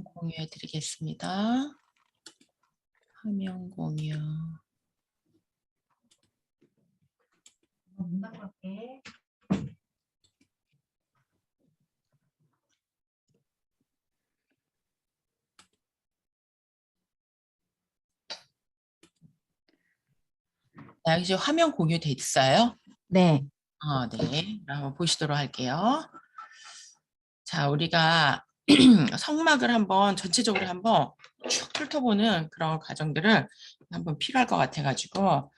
공유해 드리겠습니다. 화면 공유. 자, 이제 화면 공유돼 있어요? 네. 네. 한번 보시도록 할게요. 자, 우리가 성막을 한번 전체적으로 한번 쭉 훑어보는 그런 과정들을 한번 필요할 것 같아가지고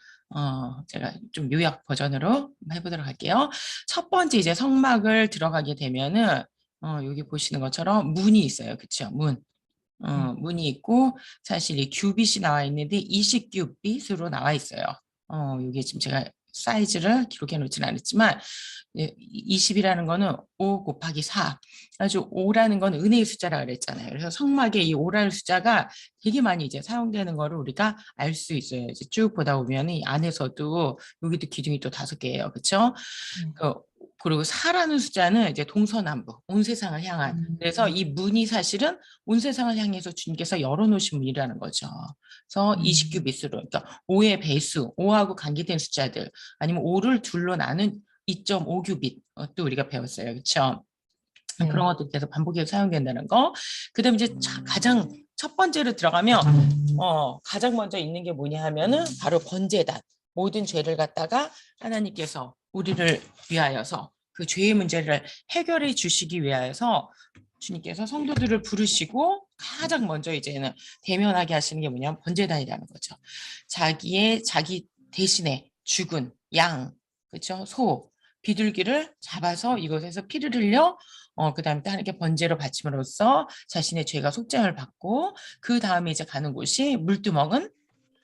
제가 좀 요약 버전으로 해보도록 할게요. 첫 번째 이제 성막을 들어가게 되면은 여기 보시는 것처럼 문이 있어요, 그렇죠? 문이 있고 사실 이 규빗이 나와 있는데 20규빗으로 나와 있어요. 여기 지금 제가 사이즈를 기록해 놓지는 않았지만 20이라는 거는 5 곱하기 4. 아주 5라는 건 은혜의 숫자라 그랬잖아요. 그래서 성막에 이 5라는 숫자가 되게 많이 이제 사용되는 거를 우리가 알 수 있어요. 이제 쭉 보다 보면 이 안에서도 여기도 기둥이 또 5개예요. 그렇죠? 그리고 4라는 숫자는 이제 동서남북, 온 세상을 향한. 그래서 이 문이 사실은 온 세상을 향해서 주님께서 열어놓으신 문이라는 거죠. 그래서 20규빗으로, 그러니까 5의 배수, 5하고 관계된 숫자들, 아니면 5를 둘로 나눈 2.5규빗, 또 우리가 배웠어요. 그렇죠? 네. 그런 것도 계속 반복해서 사용된다는 거. 그다음에 이제 가장 첫 번째로 들어가면 가장 먼저 있는 게 뭐냐 하면은 바로 번제단. 모든 죄를 갖다가 하나님께서 우리를 위하여서 그 죄의 문제를 해결해 주시기 위하여서 주님께서 성도들을 부르시고 가장 먼저 이제는 대면하게 하시는 게 뭐냐면 번제단이라는 거죠. 자기 대신에 죽은 양, 그렇죠? 소, 비둘기를 잡아서 이곳에서 피를 흘려 그다음에 또 하나님께 번제로 바침으로써 자신의 죄가 속죄를 받고 그 다음에 이제 가는 곳이 물두멍은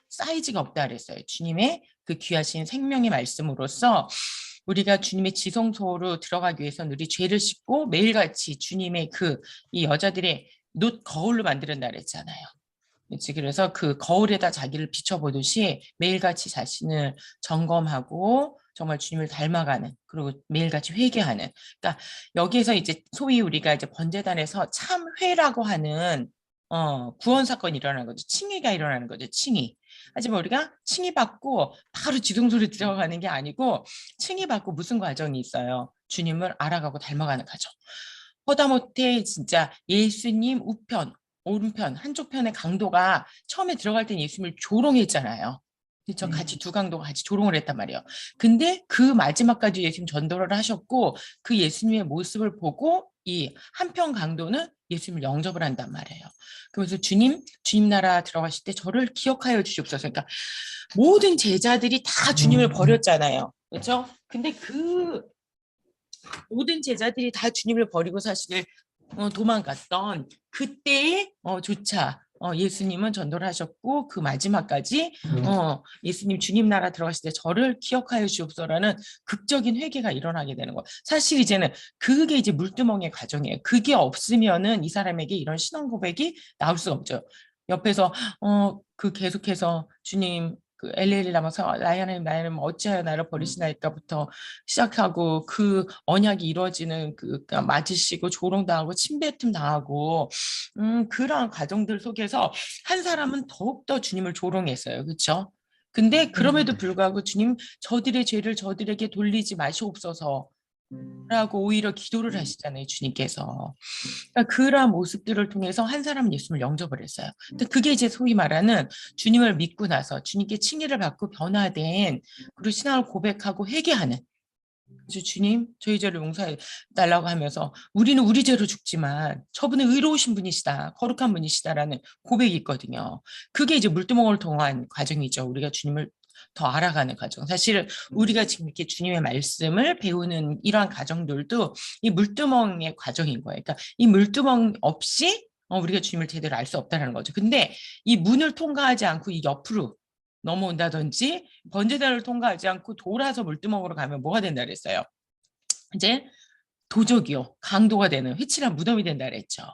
사이즈가 없다 그랬어요. 주님의 그 귀하신 생명의 말씀으로써 우리가 주님의 지성소로 들어가기 위해서는 우리 죄를 씻고 매일같이 주님의 이 여자들의 놋 거울로 만드는다 그랬잖아요. 그래서 그 거울에다 자기를 비춰보듯이 매일같이 자신을 점검하고 정말 주님을 닮아가는, 그리고 매일같이 회개하는. 그러니까 여기에서 이제 소위 우리가 이제 번제단에서 참회라고 하는 구원 사건이 일어나는 거죠. 칭의가 일어나는 거죠. 칭의. 하지만 우리가 칭의 받고 바로 지성소로 들어가는 게 아니고 칭의 받고 무슨 과정이 있어요? 주님을 알아가고 닮아가는 과정. 허다못해 진짜 예수님 우편, 오른편, 한쪽 편의 강도가 처음에 들어갈 땐 예수님을 조롱했잖아요. 그렇죠? 같이 두 강도가 같이 조롱을 했단 말이에요. 근데 그 마지막까지 예수님 전도를 하셨고 그 예수님의 모습을 보고 이 한편 강도는 예수님을 영접을 한단 말이에요. 그래서 주님 나라 들어가실 때 저를 기억하여 주시옵소서. 그러니까 모든 제자들이 다 주님을 버렸잖아요. 그렇죠? 근데 그 모든 제자들이 다 주님을 버리고 사실 도망갔던 그때에 조차 예수님은 전도를 하셨고 그 마지막까지 예수님 주님 나라 들어가실 때 저를 기억하여 주옵소서라는 극적인 회개가 일어나게 되는 거예요. 사실 이제는 그게 이제 물두멍의 과정이에요. 그게 없으면은 이 사람에게 이런 신앙 고백이 나올 수가 없죠. 옆에서 계속해서 주님 그 엘리엘라마서 나야는 어찌하여 나를 버리시나이까부터 시작하고 그 언약이 이루어지는 그러니까 맞으시고 조롱당하고 침뱉음 당하고 그러한 과정들 속에서 한 사람은 더욱더 주님을 조롱했어요. 그렇죠? 근데 그럼에도 불구하고 주님 저들의 죄를 저들에게 돌리지 마시옵소서 라고 오히려 기도를 하시잖아요. 주님께서. 그러니까 그러한 모습들을 통해서 한 사람은 예수님을 영접을 했어요. 근데 그게 이제 소위 말하는 주님을 믿고 나서 주님께 칭의를 받고 변화된 그리고 신앙을 고백하고 회개하는 그래서 주님 저희 죄를 용서해 달라고 하면서 우리는 우리 죄로 죽지만 저분은 의로우신 분이시다. 거룩한 분이시다라는 고백이 있거든요. 그게 이제 물두멍을 통한 과정이죠. 우리가 주님을 더 알아가는 과정. 사실 우리가 지금 이렇게 주님의 말씀을 배우는 이러한 과정들도 이 물두멍의 과정인 거예요. 그러니까 이 물두멍 없이 우리가 주님을 제대로 알 수 없다는 거죠. 근데 이 문을 통과하지 않고 이 옆으로 넘어온다든지 번제단을 통과하지 않고 돌아서 물두멍으로 가면 뭐가 된다 그랬어요? 이제 도적이요, 강도가 되는 회칠한 무덤이 된다 그랬죠.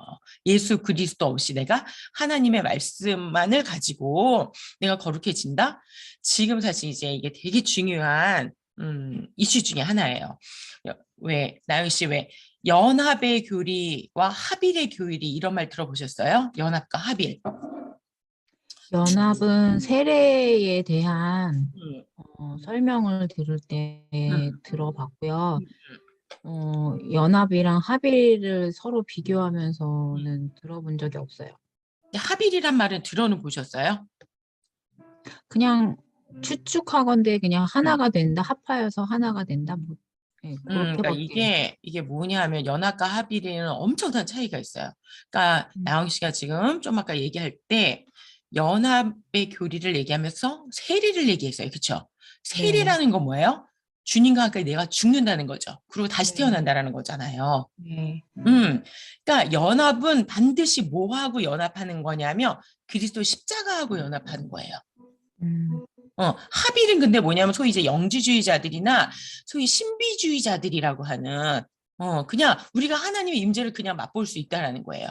예수 그리스도 없이 내가 하나님의 말씀만을 가지고 내가 거룩해진다? 지금 사실 이제 이게 되게 중요한 이슈 중에 하나예요. 왜 나연 씨 왜 연합의 교리와 합일의 교리 이런 말 들어보셨어요? 연합과 합일. 연합은 세례에 대한 음, 설명을 들을 때 음, 들어봤고요. 음. 연합이랑 합의를 서로 비교하면서는 들어본 적이 없어요. 합일이란 말은 들어는 보셨어요? 그냥 추측하건대 그냥 음. 하나가 된다, 합하여서 하나가 된다, 뭐, 네, 그러니까 그렇게밖에. 이게 뭐냐 하면 연합과 합일에는 엄청난 차이가 있어요. 그러니까 음, 나영 씨가 지금 좀 아까 얘기할 때 연합의 교리를 얘기하면서 세리를 얘기했어요. 그렇죠? 네, 세리라는 건 뭐예요? 주님과 함께 내가 죽는다는 거죠. 그리고 다시 네, 태어난다는 거잖아요. 네. 그러니까 연합은 반드시 뭐하고 연합하는 거냐면 그리스도 십자가하고 연합하는 거예요. 음, 합일은 근데 뭐냐면 소위 이제 영지주의자들이나 소위 신비주의자들이라고 하는 그냥 우리가 하나님의 임재를 그냥 맛볼 수 있다라는 거예요.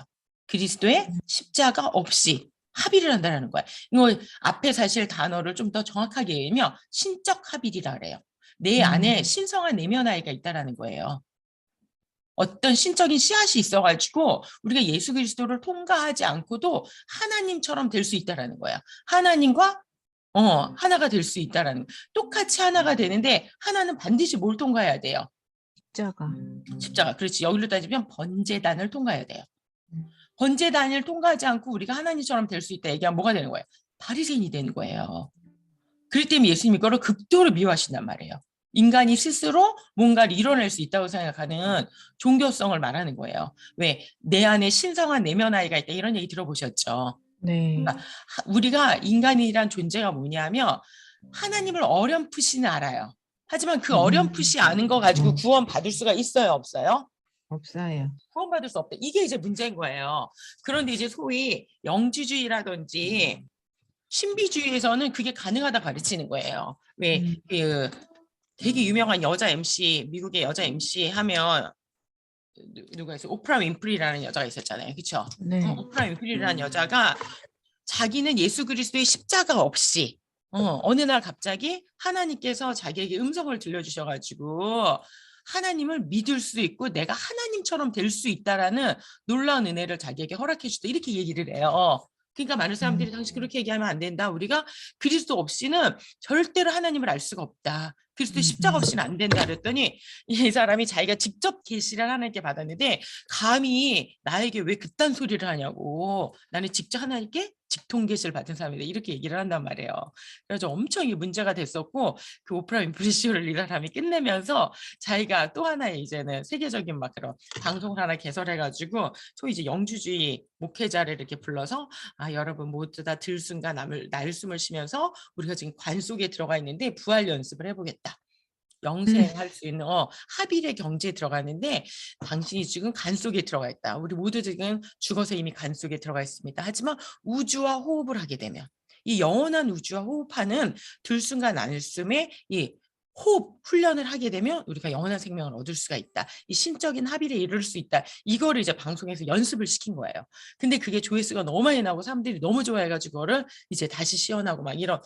그리스도의 십자가 없이 합일을 한다라는 거야. 이거 앞에 사실 단어를 좀 더 정확하게 얘기하면 신적 합일이라 그래요. 내 안에 신성한 내면 아이가 있다라는 거예요. 어떤 신적인 씨앗이 있어가지고 우리가 예수 그리스도를 통과하지 않고도 하나님처럼 될 수 있다라는 거야. 하나님과 하나가 될 수 있다라는 똑같이 하나가 되는데 하나는 반드시 뭘 통과해야 돼요? 십자가. 십자가. 그렇지. 여기로 따지면 번제단을 통과해야 돼요. 번제단을 통과하지 않고 우리가 하나님처럼 될 수 있다 얘기하면 뭐가 되는 거예요? 바리새인이 되는 거예요. 그렇기 때문에 예수님이 이거를 극도로 미워하신단 말이에요. 인간이 스스로 뭔가를 이뤄낼 수 있다고 생각하는 종교성을 말하는 거예요. 왜? 내 안에 신성한 내면 아이가 있다 이런 얘기 들어보셨죠? 네. 그러니까 우리가 인간이란 존재가 뭐냐면 하나님을 어렴풋이는 알아요. 하지만 그 어렴풋이 아는 거 가지고 구원 받을 수가 있어요, 없어요? 없어요. 구원받을 수 없다. 이게 이제 문제인 거예요. 그런데 이제 소위 영지주의라든지 신비주의에서는 그게 가능하다 가르치는 거예요. 왜 음, 그 되게 유명한 여자 MC, 미국의 여자 MC 하면 누가 있어요? 오프라 윈프리라는 여자가 있었잖아요. 그렇죠? 네. 오프라 윈프리라는 여자가 자기는 예수 그리스도의 십자가 없이 어느 날 갑자기 하나님께서 자기에게 음성을 들려주셔가지고 하나님을 믿을 수 있고 내가 하나님처럼 될 수 있다라는 놀라운 은혜를 자기에게 허락해 주다 이렇게 얘기를 해요. 그러니까 많은 사람들이 당신 그렇게 얘기하면 안 된다. 우리가 그리스도 없이는 절대로 하나님을 알 수가 없다. 그리스도 십자가 없이는 안 된다 그랬더니 이 사람이 자기가 직접 계시를 하나님께 받았는데 감히 나에게 왜 그딴 소리를 하냐고 나는 직접 하나님께 직통 계시를 받은 사람이다 이렇게 얘기를 한단 말이에요. 그래서 엄청 이 문제가 됐었고 그 오프라 윈프리 쇼를 이 사람이 끝내면서 자기가 또 하나의 이제는 세계적인 막 그런 방송을 하나 개설해가지고 소위 이제 영주주의 목회자를 이렇게 불러서 아 여러분 모두 다 들숨과 날숨을 쉬면서 우리가 지금 관 속에 들어가 있는데 부활 연습을 해보겠다. 영생할 수 있는 합일의 경지에 들어가는데 당신이 지금 간 속에 들어가 있다. 우리 모두 지금 죽어서 이미 간 속에 들어가 있습니다. 하지만 우주와 호흡을 하게 되면 이 영원한 우주와 호흡하는 들숨과 날숨의 이 호흡 훈련을 하게 되면 우리가 영원한 생명을 얻을 수가 있다. 이 신적인 합일에 이를 수 있다. 이거를 이제 방송에서 연습을 시킨 거예요. 근데 그게 조회수가 너무 많이 나고 사람들이 너무 좋아해가지고 그거를 이제 다시 시연하고 막 이런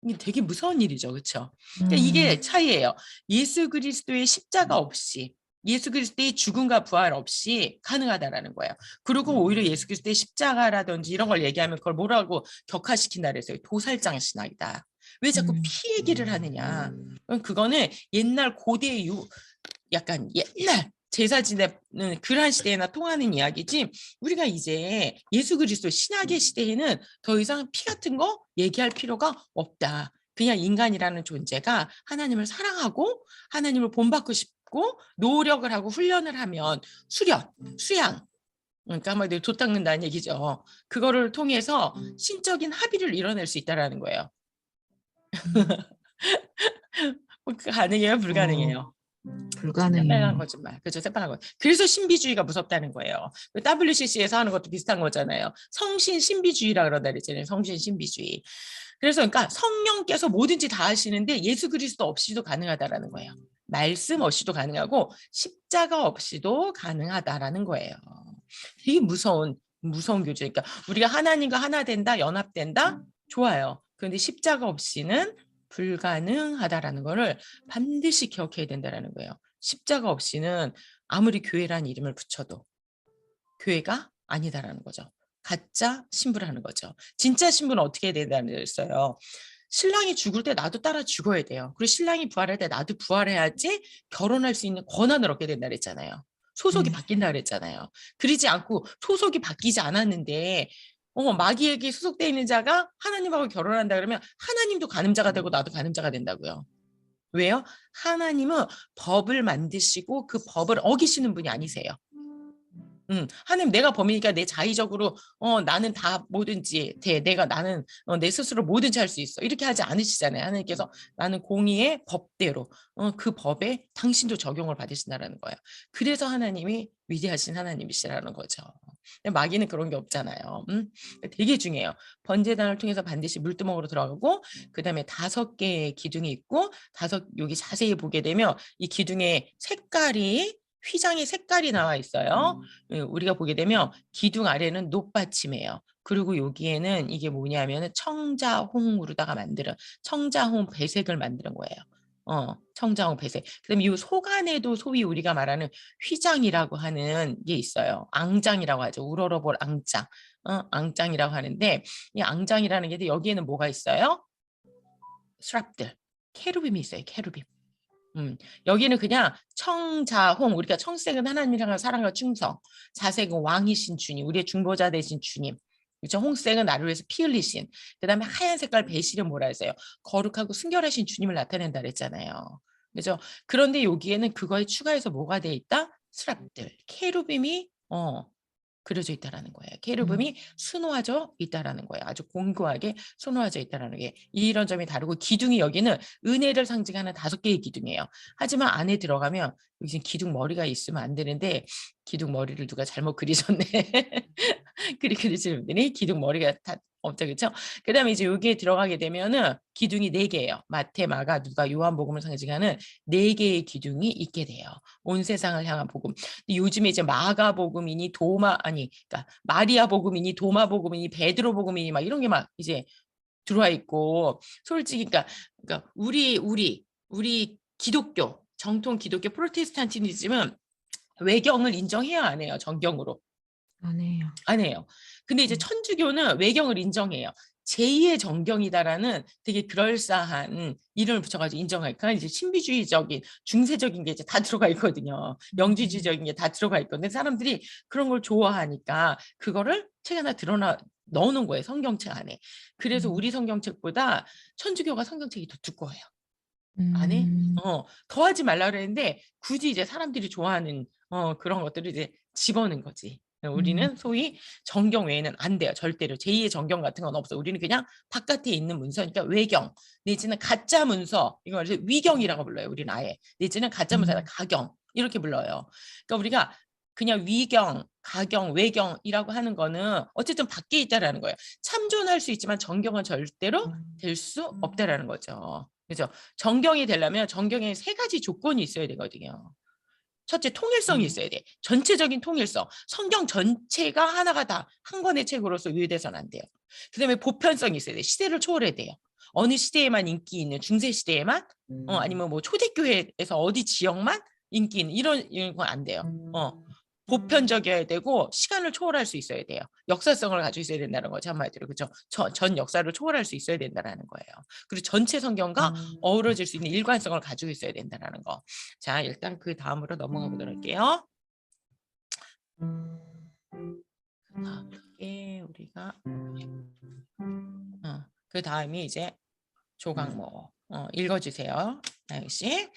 이게 되게 무서운 일이죠. 그렇죠? 그러니까 이게 차이예요. 예수 그리스도의 십자가 없이 예수 그리스도의 죽음과 부활 없이 가능하다라는 거예요. 그리고 오히려 예수 그리스도의 십자가라든지 이런 걸 얘기하면 그걸 뭐라고 격화시킨다 그랬어요. 도살장 신학이다. 왜 자꾸 피 얘기를 하느냐. 그거는 옛날 고대 약간 옛날 제사 지내는 그러한 시대에나 통하는 이야기지 우리가 이제 예수 그리스도 신약의 시대에는 더 이상 피 같은 거 얘기할 필요가 없다. 그냥 인간이라는 존재가 하나님을 사랑하고 하나님을 본받고 싶고 노력을 하고 훈련을 하면 수양 그러니까 한마디로 돛 닦는다는 얘기죠. 그거를 통해서 신적인 합의를 이뤄낼 수 있다라는 거예요. 가능해요? 불가능해요? 새빨간 불가능해요. 거짓말. 그죠? 새빨간 거. 그래서 신비주의가 무섭다는 거예요. WCC에서 하는 것도 비슷한 거잖아요. 성신 신비주의라 그러다 그랬잖아요. 성신 신비주의. 그래서 그러니까 성령께서 뭐든지 다 하시는데 예수 그리스도 없이도 가능하다라는 거예요. 말씀 없이도 가능하고 십자가 없이도 가능하다라는 거예요. 되게 무서운 교제. 그러니까 우리가 하나님과 하나 된다, 연합된다, 좋아요. 그런데 십자가 없이는 불가능하다라는 거를 반드시 기억해야 된다라는 거예요. 십자가 없이는 아무리 교회라는 이름을 붙여도 교회가 아니다라는 거죠. 가짜 신부라는 거죠. 진짜 신부는 어떻게 해야 된다는 거였어요. 신랑이 죽을 때 나도 따라 죽어야 돼요. 그리고 신랑이 부활할 때 나도 부활해야지 결혼할 수 있는 권한을 얻게 된다 그랬잖아요. 소속이 바뀐다 그랬잖아요. 그러지 않고 소속이 바뀌지 않았는데 마귀에게 소속되어 있는 자가 하나님하고 결혼한다 그러면 하나님도 간음자가 되고 나도 간음자가 된다고요. 왜요? 하나님은 법을 만드시고 그 법을 어기시는 분이 아니세요. 하나님 내가 범이니까 내 자의적으로 나는 다 뭐든지 나는 내 스스로 뭐든지 할 수 있어. 이렇게 하지 않으시잖아요. 하나님께서 나는 공의의 법대로 그 법에 당신도 적용을 받으신다라는 거예요. 그래서 하나님이 위대하신 하나님이시라는 거죠. 마귀는 그런 게 없잖아요. 되게 중요해요. 번제단을 통해서 반드시 물두멍으로 들어가고 그다음에 5개의 기둥이 있고 여기 자세히 보게 되면 이 기둥의 색깔이 휘장의 색깔이 나와 있어요. 우리가 보게 되면 기둥 아래는 높받침이에요. 그리고 여기에는 이게 뭐냐면은 청자홍으로다가 만드는 청자홍 배색을 만드는 거예요. 청자홍 배색. 그다음에 이 속 안에도 소위 우리가 말하는 휘장이라고 하는 게 있어요. 앙장이라고 하죠. 우러러볼 앙장. 앙장이라고 하는데 이 앙장이라는 게 여기에는 뭐가 있어요? 스랍들. 케루빔이 있어요. 케루빔. 여기는 그냥 청자홍, 우리가 청색은 하나님이랑 사랑과 충성, 자색은 왕이신 주님, 우리의 중보자 되신 주님. 그렇죠? 홍색은 나를 위해서 피 흘리신. 그다음에 하얀 색깔 배실은 뭐라 했어요? 거룩하고 순결하신 주님을 나타낸다 그랬잖아요. 그죠? 그런데 여기에는 그거에 추가해서 뭐가 돼 있다? 스랍들, 케루빔이 그려져 있다라는 거예요. 케루빔이 수놓아져 있다라는 거예요. 아주 공고하게 수놓아져 있다라는 게 이런 점이 다르고 기둥이 여기는 은혜를 상징하는 5개의 기둥이에요. 하지만 안에 들어가면 여기 기둥 머리가 있으면 안 되는데 기둥 머리를 누가 잘못 그리셨네. 그리시는 분들이 기둥 머리가 다 없죠, 그렇죠? 그다음에 이제 여기에 들어가게 되면은 기둥이 4개예요. 마태, 마가, 누가, 요한복음을 상징하는 4개의 기둥이 있게 돼요. 온 세상을 향한 복음. 요즘에 이제 마가복음이니 그러니까 마리아 복음이니 도마 복음이니 베드로 복음이니 막 이런 게 막 이제 들어와 있고 솔직히 그러니까 우리 기독교 정통 기독교 프로테스탄티니즘은 외경을 인정해야 안 해요. 정경으로. 안 해요. 안 해요. 근데 이제 천주교는 외경을 인정해요. 제2의 정경이다라는 되게 그럴싸한 이름을 붙여가지고 인정하니까 이제 신비주의적인 중세적인 게 이제 다 들어가 있거든요. 영지주의적인 게 다 들어가 있거든요. 사람들이 그런 걸 좋아하니까 그거를 책 하나 넣어놓은 거예요. 성경책 안에. 그래서 우리 성경책보다 천주교가 성경책이 더 두꺼워요. 안에 더하지 말라 그랬는데 굳이 이제 사람들이 좋아하는 그런 것들을 이제 집어넣은 거지. 우리는 소위 정경 외에는 안 돼요. 절대로. 제2의 정경 같은 건 없어. 우리는 그냥 바깥에 있는 문서니까 외경 내지는 가짜 문서 이걸 위경이라고 불러요. 우리는 아예 내지는 가짜 문서다 가경 이렇게 불러요. 그러니까 우리가 그냥 위경, 가경, 외경이라고 하는 거는 어쨌든 밖에 있다라는 거예요. 참존할 수 있지만 정경은 절대로 될 수 없다라는 거죠. 그죠? 정경이 되려면 정경에 3가지 조건이 있어야 되거든요. 첫째, 통일성이 있어야 돼. 전체적인 통일성. 성경 전체가 하나가 다 한 권의 책으로서 유효돼서는 안 돼요. 그다음에 보편성이 있어야 돼. 시대를 초월해야 돼요. 어느 시대에만 인기 있는 중세 시대에만 아니면 뭐 초대교회에서 어디 지역만 인기 있는 이런 건 안 돼요. 보편적이어야 되고 시간을 초월할 수 있어야 돼요. 역사성을 가지고 있어야 된다는 거죠. 한마디로. 그렇죠? 전 역사를 초월할 수 있어야 된다는 거예요. 그리고 전체 성경과 어우러질 수 있는 일관성을 가지고 있어야 된다는 거. 자, 일단 그 다음으로 넘어가 보도록 할게요. 다음에 우리가 그 다음이 이제 조각모 읽어주세요. 나영 씨.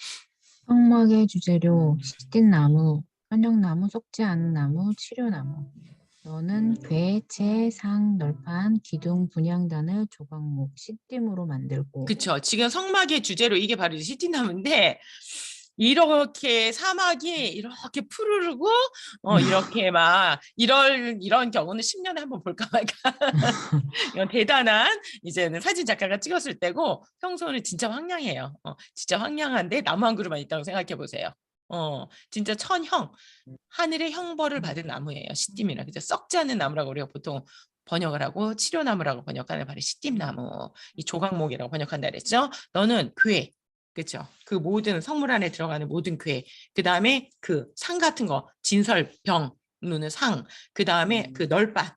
성막의 주재료, 시딘나무, 현역나무, 썩지 않은 나무, 치료나무. 너는 궤, 채, 상, 널판, 기둥, 분향단을 조각목, 시딤으로 만들고. 그쵸. 지금 성막의 주제로 이게 바로 시딘나무인데 이렇게 사막이 이렇게 푸르르고 이렇게 막 이런 경우는 10년에 한번 볼까 말까. 이건 대단한 이제는 사진 작가가 찍었을 때고 평소는 진짜 황량해요. 진짜 황량한데 나무 한 그루만 있다고 생각해 보세요. 진짜 천형 하늘의 형벌을 받은 나무예요. 시딤이라. 그죠? 썩지 않는 나무라고 우리가 보통 번역을 하고 치료나무라고 번역하는 바로 시딤나무. 이 조각목이라고 번역한다 그랬죠. 너는 궤 그렇죠. 그 모든 성물 안에 들어가는 모든 괴, 그 다음에 그 상 같은 거, 진설, 병, 누는 상, 그 다음에 그 널판,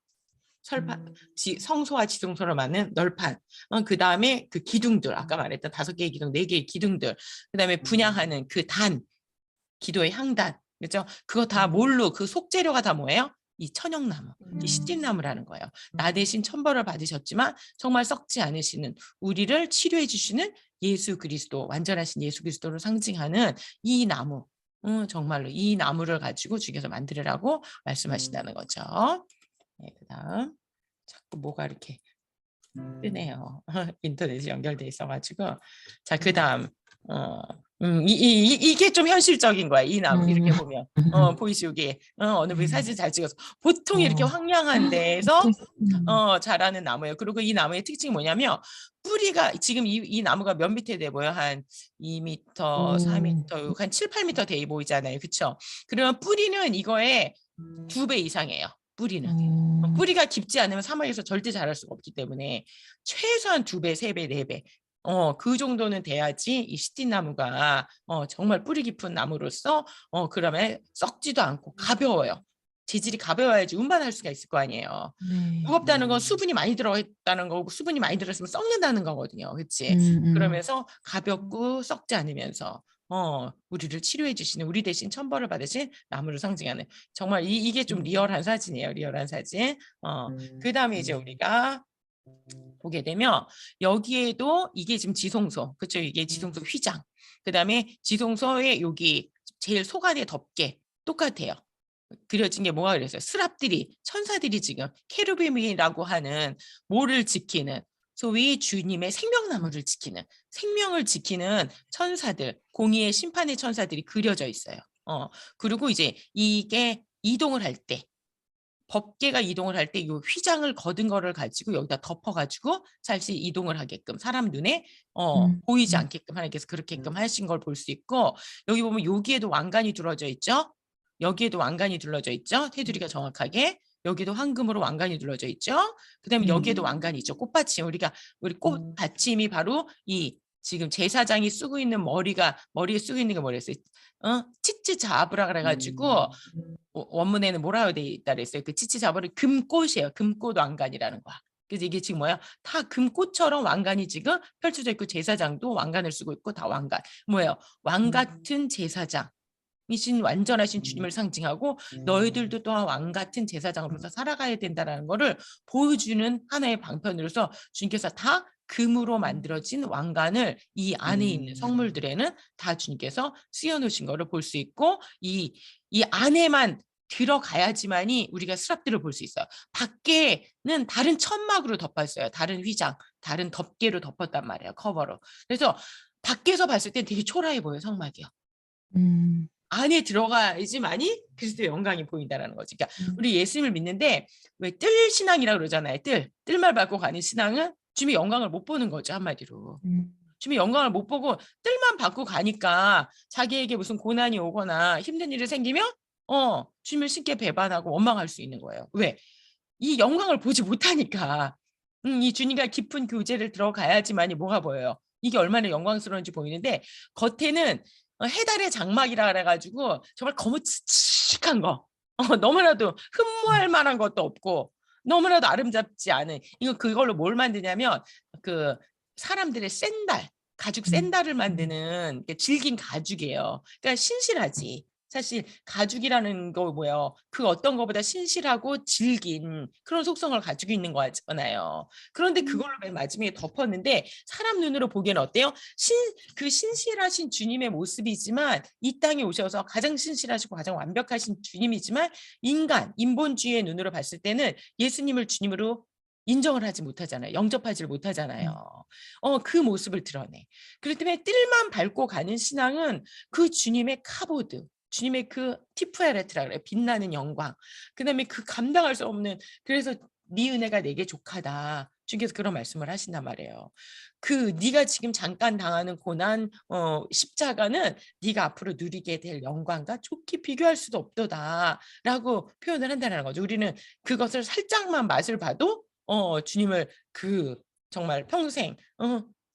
설판, 성소와 지성소를 맞는 널판, 그 다음에 그 기둥들, 아까 말했던 5개의 기둥, 4개의 기둥들, 그 다음에 분양하는 그 단, 기도의 향단, 그렇죠? 그거 다 뭘로, 그 속재료가 다 뭐예요? 이 천연나무, 이 시찐나무라는 거예요. 나 대신 천벌을 받으셨지만 정말 썩지 않으시는, 우리를 치료해 주시는 예수 그리스도, 완전하신 예수 그리스도를 상징하는 이 나무, 정말로 이 나무를 가지고 주께서 만들으라고 말씀하신다는 거죠. 네, 그다음 자꾸 뭐가 이렇게 뜨네요. 인터넷이 연결돼 있어가지고. 자, 그다음 이게 좀 현실적인 거야. 이 나무 이렇게 보면 보이시 여기 어느 분이 사진 잘 찍어서 보통 이렇게 황량한 데에서 자라는 나무예요. 그리고 이 나무의 특징이 뭐냐면 뿌리가 지금 이 나무가 몇 미터 돼 보여? 한 2미터, 4미터, 한 7, 8미터 돼 보이잖아요. 그렇죠? 그러면 뿌리는 이거의 2배 이상이에요. 뿌리는. 뿌리가 깊지 않으면 사막에서 절대 자랄 수가 없기 때문에 최소한 2배, 3배, 4배. 그 정도는 돼야지 이 시띠나무가 정말 뿌리 깊은 나무로서 그러면 썩지도 않고 가벼워요. 재질이 가벼워야지 운반할 수가 있을 거 아니에요. 네. 무겁다는 건 수분이 많이 들어있다는 거고 수분이 많이 들었으면 썩는다는 거거든요. 그렇지? 그러면서 가볍고 썩지 않으면서 우리를 치료해 주시는, 우리 대신 천벌을 받으신 나무를 상징하는, 정말 이게 좀 리얼한 사진이에요. 리얼한 사진. 그다음에 이제 우리가 보게 되면 여기에도 이게 지금 지성소, 그렇죠? 이게 지성소 휘장. 그다음에 지성소의 여기 제일 속안에 덮개 똑같아요. 그려진 게 뭐가 그랬어요? 스랍들이, 천사들이 지금 케루빔이라고 하는 뭐를 지키는, 소위 주님의 생명나무를 지키는, 생명을 지키는 천사들, 공의의 심판의 천사들이 그려져 있어요. 그리고 이제 이게 이동을 할 때, 법계가 이동을 할 때 이 휘장을 거둔 거를 가지고 여기다 덮어가지고 사실 이동을 하게끔, 사람 눈에 보이지 않게끔 하나님께서 그렇게끔 하신 걸 볼 수 있고, 여기 보면 여기에도 왕관이 둘러져 있죠. 여기에도 왕관이 둘러져 있죠. 테두리가 정확하게. 여기도 황금으로 왕관이 둘러져 있죠. 그다음에 여기에도 왕관이 있죠. 꽃받침, 우리 꽃받침이 바로 이 지금 제사장이 쓰고 있는 머리에 쓰고 있는 게 뭐랬어요? 치치 자브라 그래가지고 원문에는 뭐라고 돼 있다 그랬어요? 그 치치 자브는 금꽃이에요. 금꽃 왕관이라는 거야. 그래서 이게 지금 뭐야? 다 금꽃처럼 왕관이 지금 펼쳐져 있고, 제사장도 왕관을 쓰고 있고, 다 왕관. 뭐예요? 왕 같은 제사장. 이신 완전하신 주님을 상징하고, 너희들도 또한 왕 같은 제사장으로서 살아가야 된다는 것을 보여주는 하나의 방편으로서 주님께서 다 금으로 만들어진 왕관을 이 안에 있는 성물들에는 다 주님께서 쓰여 놓으신 것을 볼 수 있고, 이 안에만 들어가야지만이 우리가 스랍들을 볼 수 있어요. 밖에는 다른 천막으로 덮었어요. 다른 휘장, 다른 덮개로 덮었단 말이에요. 커버로. 그래서 밖에서 봤을 땐 되게 초라해 보여요. 성막이요. 안에 들어가야지만이 그리스도의 영광이 보인다는 거지. 그러니까 우리 예수님을 믿는데 왜 뜰 신앙이라고 그러잖아요. 뜰말 밟고 가는 신앙은 주님의 영광을 못 보는 거죠. 한마디로. 주님의 영광을 못 보고 뜰만 밟고 가니까 자기에게 무슨 고난이 오거나 힘든 일이 생기면 주님을 쉽게 배반하고 원망할 수 있는 거예요. 왜? 이 영광을 보지 못하니까. 이 주님과 깊은 교제를 들어가야지만이 뭐가 보여요? 이게 얼마나 영광스러운지 보이는데, 겉에는 해달의 장막이라 그래가지고 정말 거무칙한 거, 너무나도 흠모할 만한 것도 없고 너무나도 아름답지 않은, 이거 그걸로 뭘 만드냐면 그 사람들의 샌달, 가죽 샌달을 만드는 질긴 가죽이에요. 그러니까 신실하지. 사실 가죽이라는 거 뭐예요? 그 어떤 거보다 신실하고 질긴 그런 속성을 가지고 있는 거잖아요. 그런데 그걸로 맨 마지막에 덮었는데 사람 눈으로 보기에는 어때요? 그 신실하신 주님의 모습이지만, 이 땅에 오셔서 가장 신실하시고 가장 완벽하신 주님이지만, 인본주의의 눈으로 봤을 때는 예수님을 주님으로 인정을 하지 못하잖아요. 영접하지 못하잖아요. 그 모습을 드러내. 그렇기 때문에 뜰만 밟고 가는 신앙은 그 주님의 카보드, 주님의 그 티프에레트라 그래요. 빛나는 영광. 그다음에 그 감당할 수 없는, 그래서 네 은혜가 내게 족하다. 주님께서 그런 말씀을 하신단 말이에요. 그 네가 지금 잠깐 당하는 고난, 십자가는 네가 앞으로 누리게 될 영광과 좋게 비교할 수도 없도다라고 표현을 한다는 거죠. 우리는 그것을 살짝만 맛을 봐도 주님을 그 정말 평생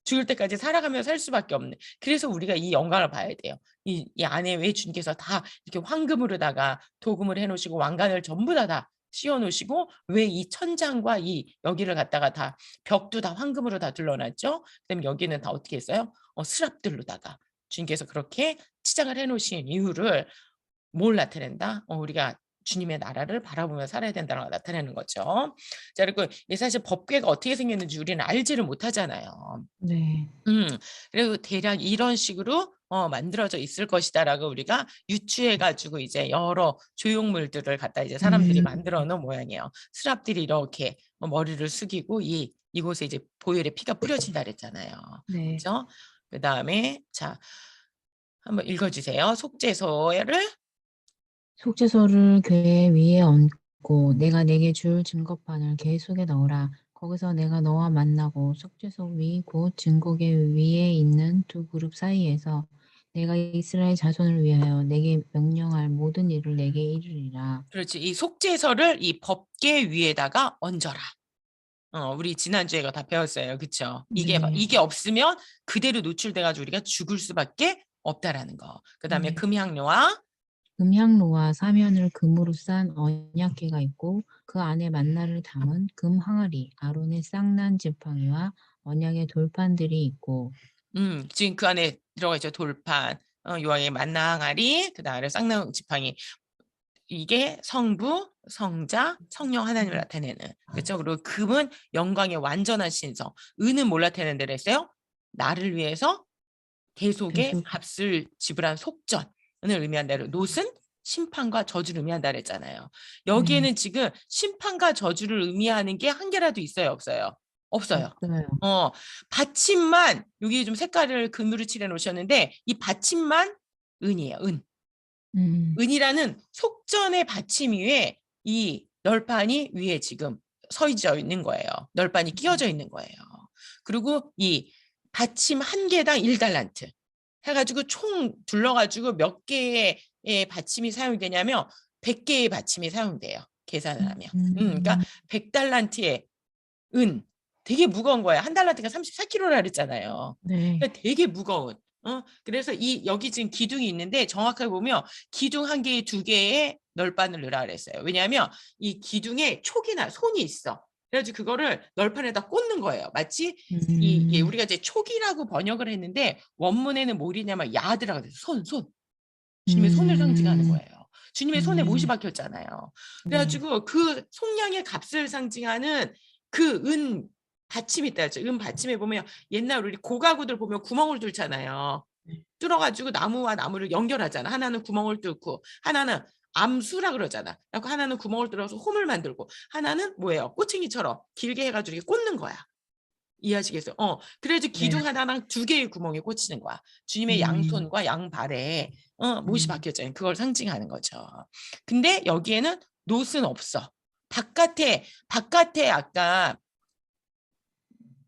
죽을 때까지 살아가며 살 수밖에 없는. 그래서 우리가 이 영광을 봐야 돼요. 이 안에 왜 주님께서 다 이렇게 황금으로다가 도금을 해놓으시고 왕관을 전부 다 씌워놓으시고 왜 이 천장과 이 여기를 갖다가 다 벽도 다 황금으로 다 둘러놨죠. 그다음에 여기는 다 어떻게 했어요? 스랍들로다가 주님께서 그렇게 치장을 해놓으신 이유를 뭘 나타낸다? 우리가 주님의 나라를 바라보며 살아야 된다는 걸 나타내는 거죠. 자, 그리고 사실 법궤가 어떻게 생겼는지 우리는 알지를 못하잖아요. 네. 그리고 대략 이런 식으로 만들어져 있을 것이다라고 우리가 유추해가지고 이제 여러 조형물들을 갖다 이제 사람들이 만들어 놓은 모양이에요. 스랍들이 이렇게 머리를 숙이고 이곳에 이제 보혈의 피가 뿌려진다 그랬잖아요. 네. 그렇죠? 그 다음에 자 한번 읽어주세요. 속죄소를 속죄소를 궤 위에 얹고 내가 내게 줄 증거판을 궤 속에 넣으라. 거기서 내가 너와 만나고 속죄소 위 곧 증거궤 위에 있는 두 그룹 사이에서 내가 이스라엘 자손을 위하여 내게 명령할 모든 일을 내게 이르리라. 그렇지. 이 속죄서를 이 법궤 위에다가 얹어라. 우리 지난주에 이거 다 배웠어요. 그쵸? 이게 네. 없으면 그대로 노출돼가지고 우리가 죽을 수밖에 없다라는 거. 그 다음에 네. 금향료와 금향로와 사면을 금으로 싼 언약궤가 있고 그 안에 만나를 담은 금 항아리, 아론의 쌍난 지팡이와 언약의 돌판들이 있고 지금 그 안에 들어가 있죠. 돌판, 요한의 만나 항아리, 그 다음에 쌍나무 지팡이. 이게 성부, 성자, 성령 하나님을 나타내는. 그렇죠? 그리고 금은 영광의 완전한 신성. 은은 뭘 나타내는 데를 했어요? 나를 위해서 대속의 값을 지불한 속전을 의미한다. 놋은 심판과 저주를 의미한다 그랬잖아요. 여기에는 지금 심판과 저주를 의미하는 게 한 개라도 있어요, 없어요? 없어요. 없어요. 받침만 여기 좀 색깔을 금으로 칠해 놓으셨는데 이 받침만 은이에요. 은. 은이라는 속전의 받침 위에 이 널판이 위에 지금 서져 있는 거예요. 널판이 끼워져 있는 거예요. 그리고 이 받침 한 개당 1달란트 해가지고 총 둘러가지고 몇 개의 받침이 사용이 되냐면 100개의 받침이 사용돼요. 계산을 하면. 그러니까 100달란트의 은. 되게 무거운 거야. 한 달란트가 34kg라 그랬잖아요. 네. 그러니까 되게 무거운. 그래서 여기 지금 기둥이 있는데 정확하게 보면 기둥 한 개에 두 개의 널판을 넣으라 그랬어요. 왜냐하면 이 기둥에 촉이나 손이 있어. 그래가지고 그거를 널판에다 꽂는 거예요. 마치 우리가 이제 촉이라고 번역을 했는데 원문에는 뭐냐면 야드라고 돼서 손. 주님의 손을 상징하는 거예요. 주님의 손에 못이 박혔잖아요. 그래가지고 그 속량의 값을 상징하는 그 은 받침이 있다 했죠. 은 받침에 보면 옛날 우리 고가구들 보면 구멍을 뚫잖아요. 뚫어가지고 나무와 나무를 연결하잖아. 하나는 구멍을 뚫고 하나는 암수라 그러잖아. 그리고 하나는 구멍을 뚫어서 홈을 만들고 하나는 뭐예요? 꼬챙이처럼 길게 해가지고 이렇게 꽂는 거야. 이해하시겠어요? 그래서 기둥 하나랑 두 개의 구멍에 꽂히는 거야. 주님의 양손과 양발에 못이 박혔잖아요. 그걸 상징하는 거죠. 근데 여기에는 놋은 없어. 바깥에 아까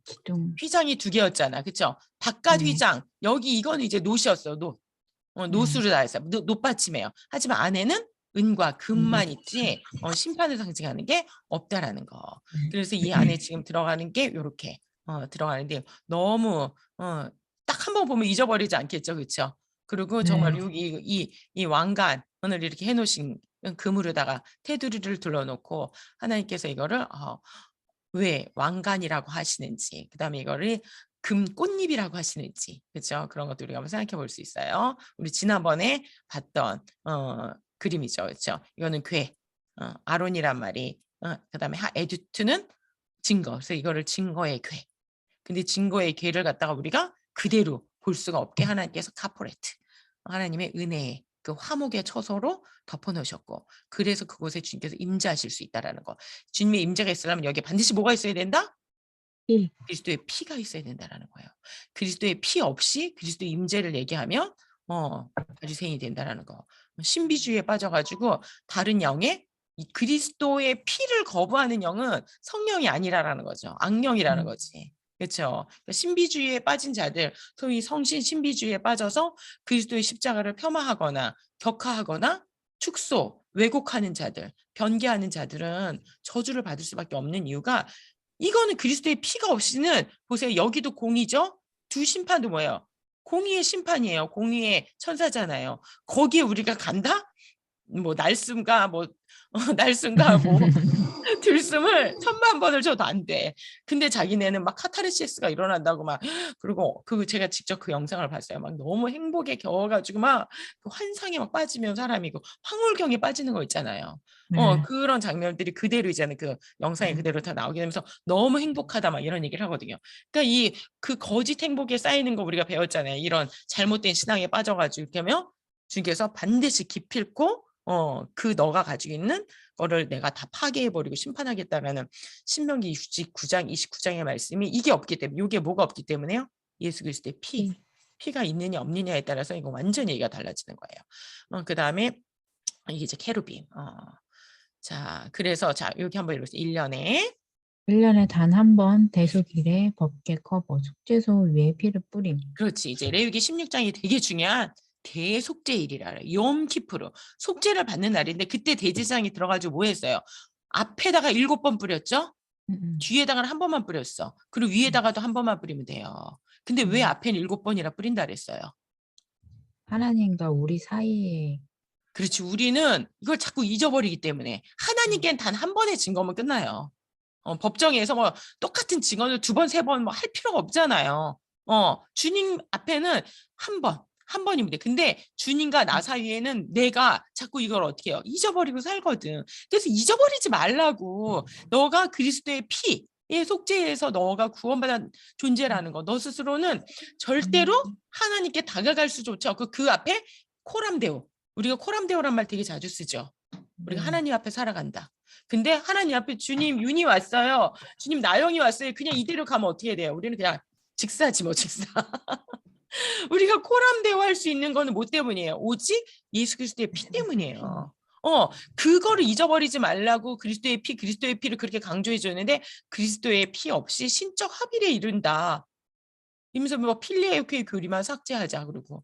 기둥. 휘장이 두 개였잖아. 그쵸? 바깥 휘장. 여기 이거는 이제 놋이었어. 놋. 놋으로 다 했어요. 놋받침이에요. 하지만 안에는 은과 금만 있지 심판을 상징하는 게 없다라는 거. 그래서 이 안에 지금 들어가는 게 이렇게 들어가는데 너무 딱 한 번 보면 잊어버리지 않겠죠. 그렇죠? 그리고 정말 여기 이 왕관을 이렇게 해놓으신 금으로다가 테두리를 둘러놓고 하나님께서 이거를 왜 왕관이라고 하시는지, 그다음에 이거를 금 꽃잎이라고 하시는지, 그렇죠? 그런 것도 우리가 한번 생각해 볼 수 있어요. 우리 지난번에 봤던 그림이죠, 그렇죠? 이거는 궤, 아론이란 말이, 그다음에 에듀트는 증거. 그래서 이거를 증거의 궤. 근데 증거의 궤를 갖다가 우리가 그대로 볼 수가 없게 하나님께서 카포레트, 하나님의 은혜의 그 화목의 처소로 덮어놓으셨고, 그래서 그곳에 주님께서 임재하실 수 있다라는 거. 주님의 임재가 있으려면 여기에 반드시 뭐가 있어야 된다? 그리스도의 피가 있어야 된다라는 거예요. 그리스도의 피 없이 그리스도의 임재를 얘기하면 바리새인이 된다라는 거. 신비주의에 빠져가지고 다른 영의 이 그리스도의 피를 거부하는 영은 성령이 아니라라는 거죠. 악령이라는 거지. 그렇죠. 신비주의에 빠진 자들, 소위 성신 신비주의에 빠져서 그리스도의 십자가를 폄하하거나 격하하거나 축소, 왜곡하는 자들, 변개하는 자들은 저주를 받을 수밖에 없는 이유가 이거는 그리스도의 피가 없이는 보세요. 여기도 공이죠. 두 심판도 뭐예요? 공의의 심판이에요. 공의의 천사잖아요. 거기에 우리가 간다? 뭐 날숨과 뭐 날숨과 뭐 들숨을 1000만 번을 줘도 안 돼. 근데 자기네는 막 카타르시스가 일어난다고 막 그리고 그 제가 직접 그 영상을 봤어요. 막 너무 행복에 겨워가지고 막 그 환상에 막 빠지면 사람이 그 황홀경에 빠지는 거 있잖아요. 네. 그런 장면들이 그대로 이제는 그 영상에 그대로 다 나오게 되면서 너무 행복하다 막 이런 얘기를 하거든요. 그러니까 이 그 거짓 행복에 쌓이는 거 우리가 배웠잖아요. 이런 잘못된 신앙에 빠져가지고 이렇게 하면 주님께서 반드시 기필코 그 너가 가지고 있는 거를 내가 다 파괴해버리고 심판하겠다라는 신명기 29장 29장의 말씀이 이게 없기 때문에 이게 뭐가 없기 때문에요? 예수 그리스도의 피가 있느냐 없느냐에 따라서 이거 완전히 얘기가 달라지는 거예요. 그 다음에 이게 이제 케루빔. 자, 그래서 자 여기 한번 읽어보세요. 1년에 1년에 단 한 번 대속일에 법궤 커버 속죄소 위에 피를 뿌림. 그렇지. 이제 레위기 16장이 되게 중요한 대속죄일이라 그래요. 욤키프르. 속죄를 받는 날인데 그때 대제사장이 들어가지고 뭐 했어요? 앞에다가 7번 뿌렸죠? 뒤에다가는 한 번만 뿌렸어. 그리고 위에다가도 한 번만 뿌리면 돼요. 근데 왜 앞에는 7번이나 뿌린다 그랬어요? 하나님과 우리 사이에 그렇지. 우리는 이걸 자꾸 잊어버리기 때문에 하나님께는 단 한 번의 증거면 끝나요. 법정에서 뭐 똑같은 증언을 2번, 3번 뭐 할 필요가 없잖아요. 주님 앞에는 한 번이면 돼. 근데 주님과 나 사이에는 내가 자꾸 이걸 어떻게 해요? 잊어버리고 살거든. 그래서 잊어버리지 말라고. 너가 그리스도의 피의 속죄에서 너가 구원받은 존재라는 거. 너 스스로는 절대로 하나님께 다가갈 수조차 없고 그 앞에 코람데오. 우리가 코람데오란 말 되게 자주 쓰죠. 우리가 하나님 앞에 살아간다. 근데 하나님 앞에 주님 윤이 왔어요. 주님 나영이 왔어요. 그냥 이대로 가면 어떻게 돼요? 우리는 그냥 직사지 뭐 직사. 우리가 코람데오 할 수 있는 거는 뭐 때문이에요? 오직 예수 그리스도의 피 때문이에요. 그거를 잊어버리지 말라고 그리스도의 피를 그렇게 강조해 줬는데 그리스도의 피 없이 신적 합일에 이른다. 이면서 뭐 필리에오케 교리만 삭제하자 그러고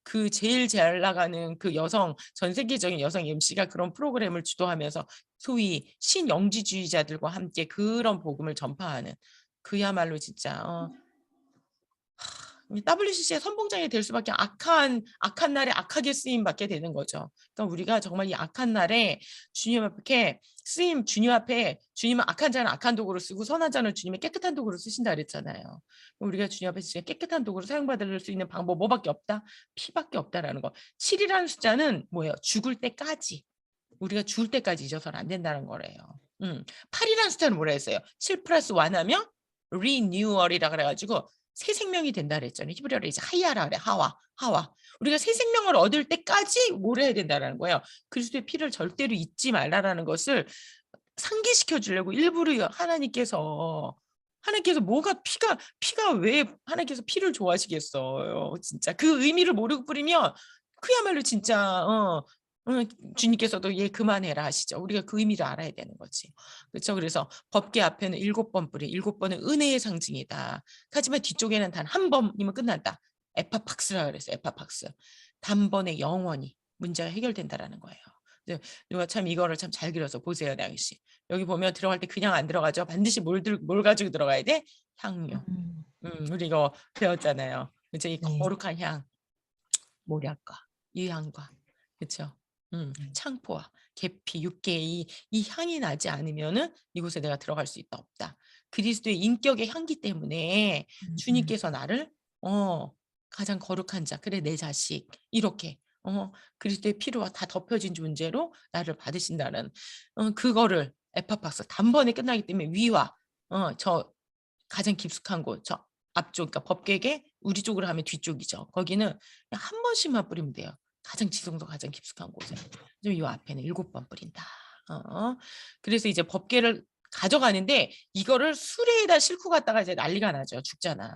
그 제일 잘 나가는 그 여성 전 세계적인 여성 MC가 그런 프로그램을 주도하면서 소위 신영지주의자들과 함께 그런 복음을 전파하는 그야말로 진짜 WCC의 선봉장이 될 수밖에 악한 날에 악하게 쓰임 받게 되는 거죠. 그러니까 우리가 정말 이 악한 날에 주님 앞에 쓰임 주님 앞에 주님은 악한 자는 악한 도구로 쓰고 선한 자는 주님의 깨끗한 도구로 쓰신다 그랬잖아요. 우리가 주님 앞에 진짜 깨끗한 도구로 사용받을 수 있는 방법 뭐밖에 없다? 피밖에 없다라는 거. 7이라는 숫자는 뭐예요? 죽을 때까지. 우리가 죽을 때까지 잊어서는 안 된다는 거래요. 8이라는 숫자는 뭐라 했어요? 7 플러스 1 하면 리뉴얼이라 그래가지고 새 생명이 된다 그랬잖아요. 히브리어로 이제 하야라 그래. 하와. 우리가 새 생명을 얻을 때까지 뭘 해야 된다는 거예요. 그리스도의 피를 절대로 잊지 말라라는 것을 상기시켜 주려고 일부러 하나님께서 뭐가 피가 왜 하나님께서 피를 좋아하시겠어요. 진짜 그 의미를 모르고 뿌리면 그야말로 진짜 주님께서도 얘 그만해라 하시죠. 우리가 그 의미를 알아야 되는 거지. 그렇죠. 그래서 법궤 앞에는 7번 뿌리, 7번은 은혜의 상징이다. 하지만 뒤쪽에는 단 한 번이면 끝난다. 에파팍스라 그랬어요. 에파팍스. 단번에 영원히 문제가 해결된다라는 거예요. 누가 참 이거를 참 잘 그려서 보세요, 나영 씨. 여기 보면 들어갈 때 그냥 안 들어가죠. 반드시 뭘 가지고 들어가야 돼? 향료. 우리 이거 배웠잖아요. 이제 이 네. 거룩한 향, 모략과 유향과, 그렇죠. 창포와 계피, 육계의 이 향이 나지 않으면은 이곳에 내가 들어갈 수 있다 없다. 그리스도의 인격의 향기 때문에 주님께서 나를 가장 거룩한 자, 그래 내 자식 이렇게 그리스도의 피로 다 덮여진 존재로 나를 받으신다는 그거를 에파팍스 단번에 끝나기 때문에 위와 저 가장 깊숙한 곳, 저 앞쪽, 그러니까 법궤의 우리 쪽으로 하면 뒤쪽이죠. 거기는 그냥 한 번씩만 뿌리면 돼요. 가장 지성도 가장 깊숙한 곳에. 이 앞에는 7번 뿌린다. 그래서 이제 법궤를 가져가는데 이거를 수레에다 싣고 갔다가 이제 난리가 나죠. 죽잖아.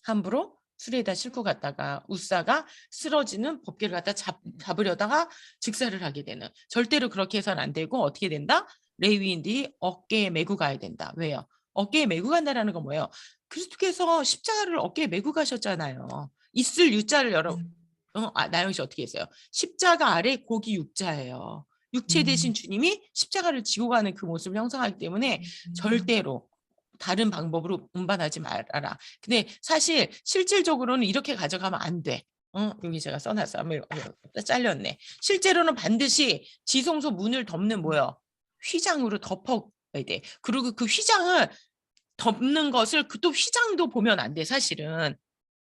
함부로 수레에다 싣고 갔다가 우사가 쓰러지는 법궤를 갖다 잡으려다가 즉사를 하게 되는. 절대로 그렇게 해서는 안 되고 어떻게 된다? 레위인들이 어깨에 메고 가야 된다. 왜요? 어깨에 메고 간다라는 건 뭐예요? 그리스도께서 십자가를 어깨에 메고 가셨잖아요. 있을 유자를 나영 씨 어떻게 했어요? 십자가 아래 고기 육자예요. 육체 대신 주님이 십자가를 지고 가는 그 모습을 형상하기 때문에 절대로 다른 방법으로 운반하지 말아라. 근데 사실 실질적으로는 이렇게 가져가면 안 돼. 여기 제가 써놨어. 잘렸네. 실제로는 반드시 지성소 문을 덮는 뭐요? 휘장으로 덮어야 돼. 그리고 그 휘장을 덮는 것을 또 휘장도 보면 안 돼. 사실은.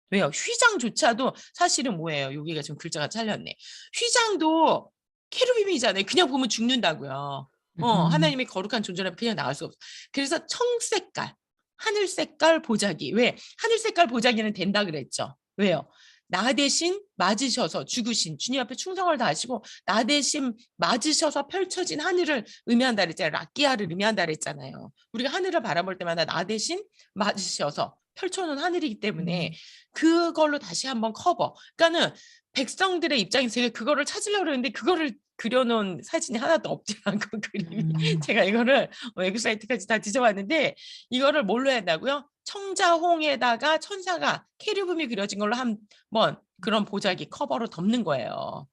왜요? 휘장조차도 사실은 뭐예요? 여기가 지금 글자가 잘렸네. 휘장도 케루빔이잖아요. 그냥 보면 죽는다고요. 하나님의 거룩한 존재라면 그냥 나갈 수가 없어. 그래서 청색깔, 하늘 색깔 보자기. 왜? 하늘 색깔 보자기는 된다 그랬죠. 왜요? 나 대신 맞으셔서 죽으신 주님 앞에 충성을 다하시고 나 대신 맞으셔서 펼쳐진 하늘을 의미한다 그랬잖아요. 라끼아를 의미한다 그랬잖아요. 우리가 하늘을 바라볼 때마다 나 대신 맞으셔서 펼쳐놓은 하늘이기 때문에 그걸로 다시 한번 커버. 그러니까는 백성들의 입장에서 그거를 찾으려고 그러는데 그거를 그려놓은 사진이 하나도 없더라고 그림이. 제가 이거를 웹사이트까지 다 뒤져봤는데 이거를 뭘로 한다고요? 청자홍에다가 천사가 케르빔이 그려진 걸로 한번 그런 보자기 커버로 덮는 거예요.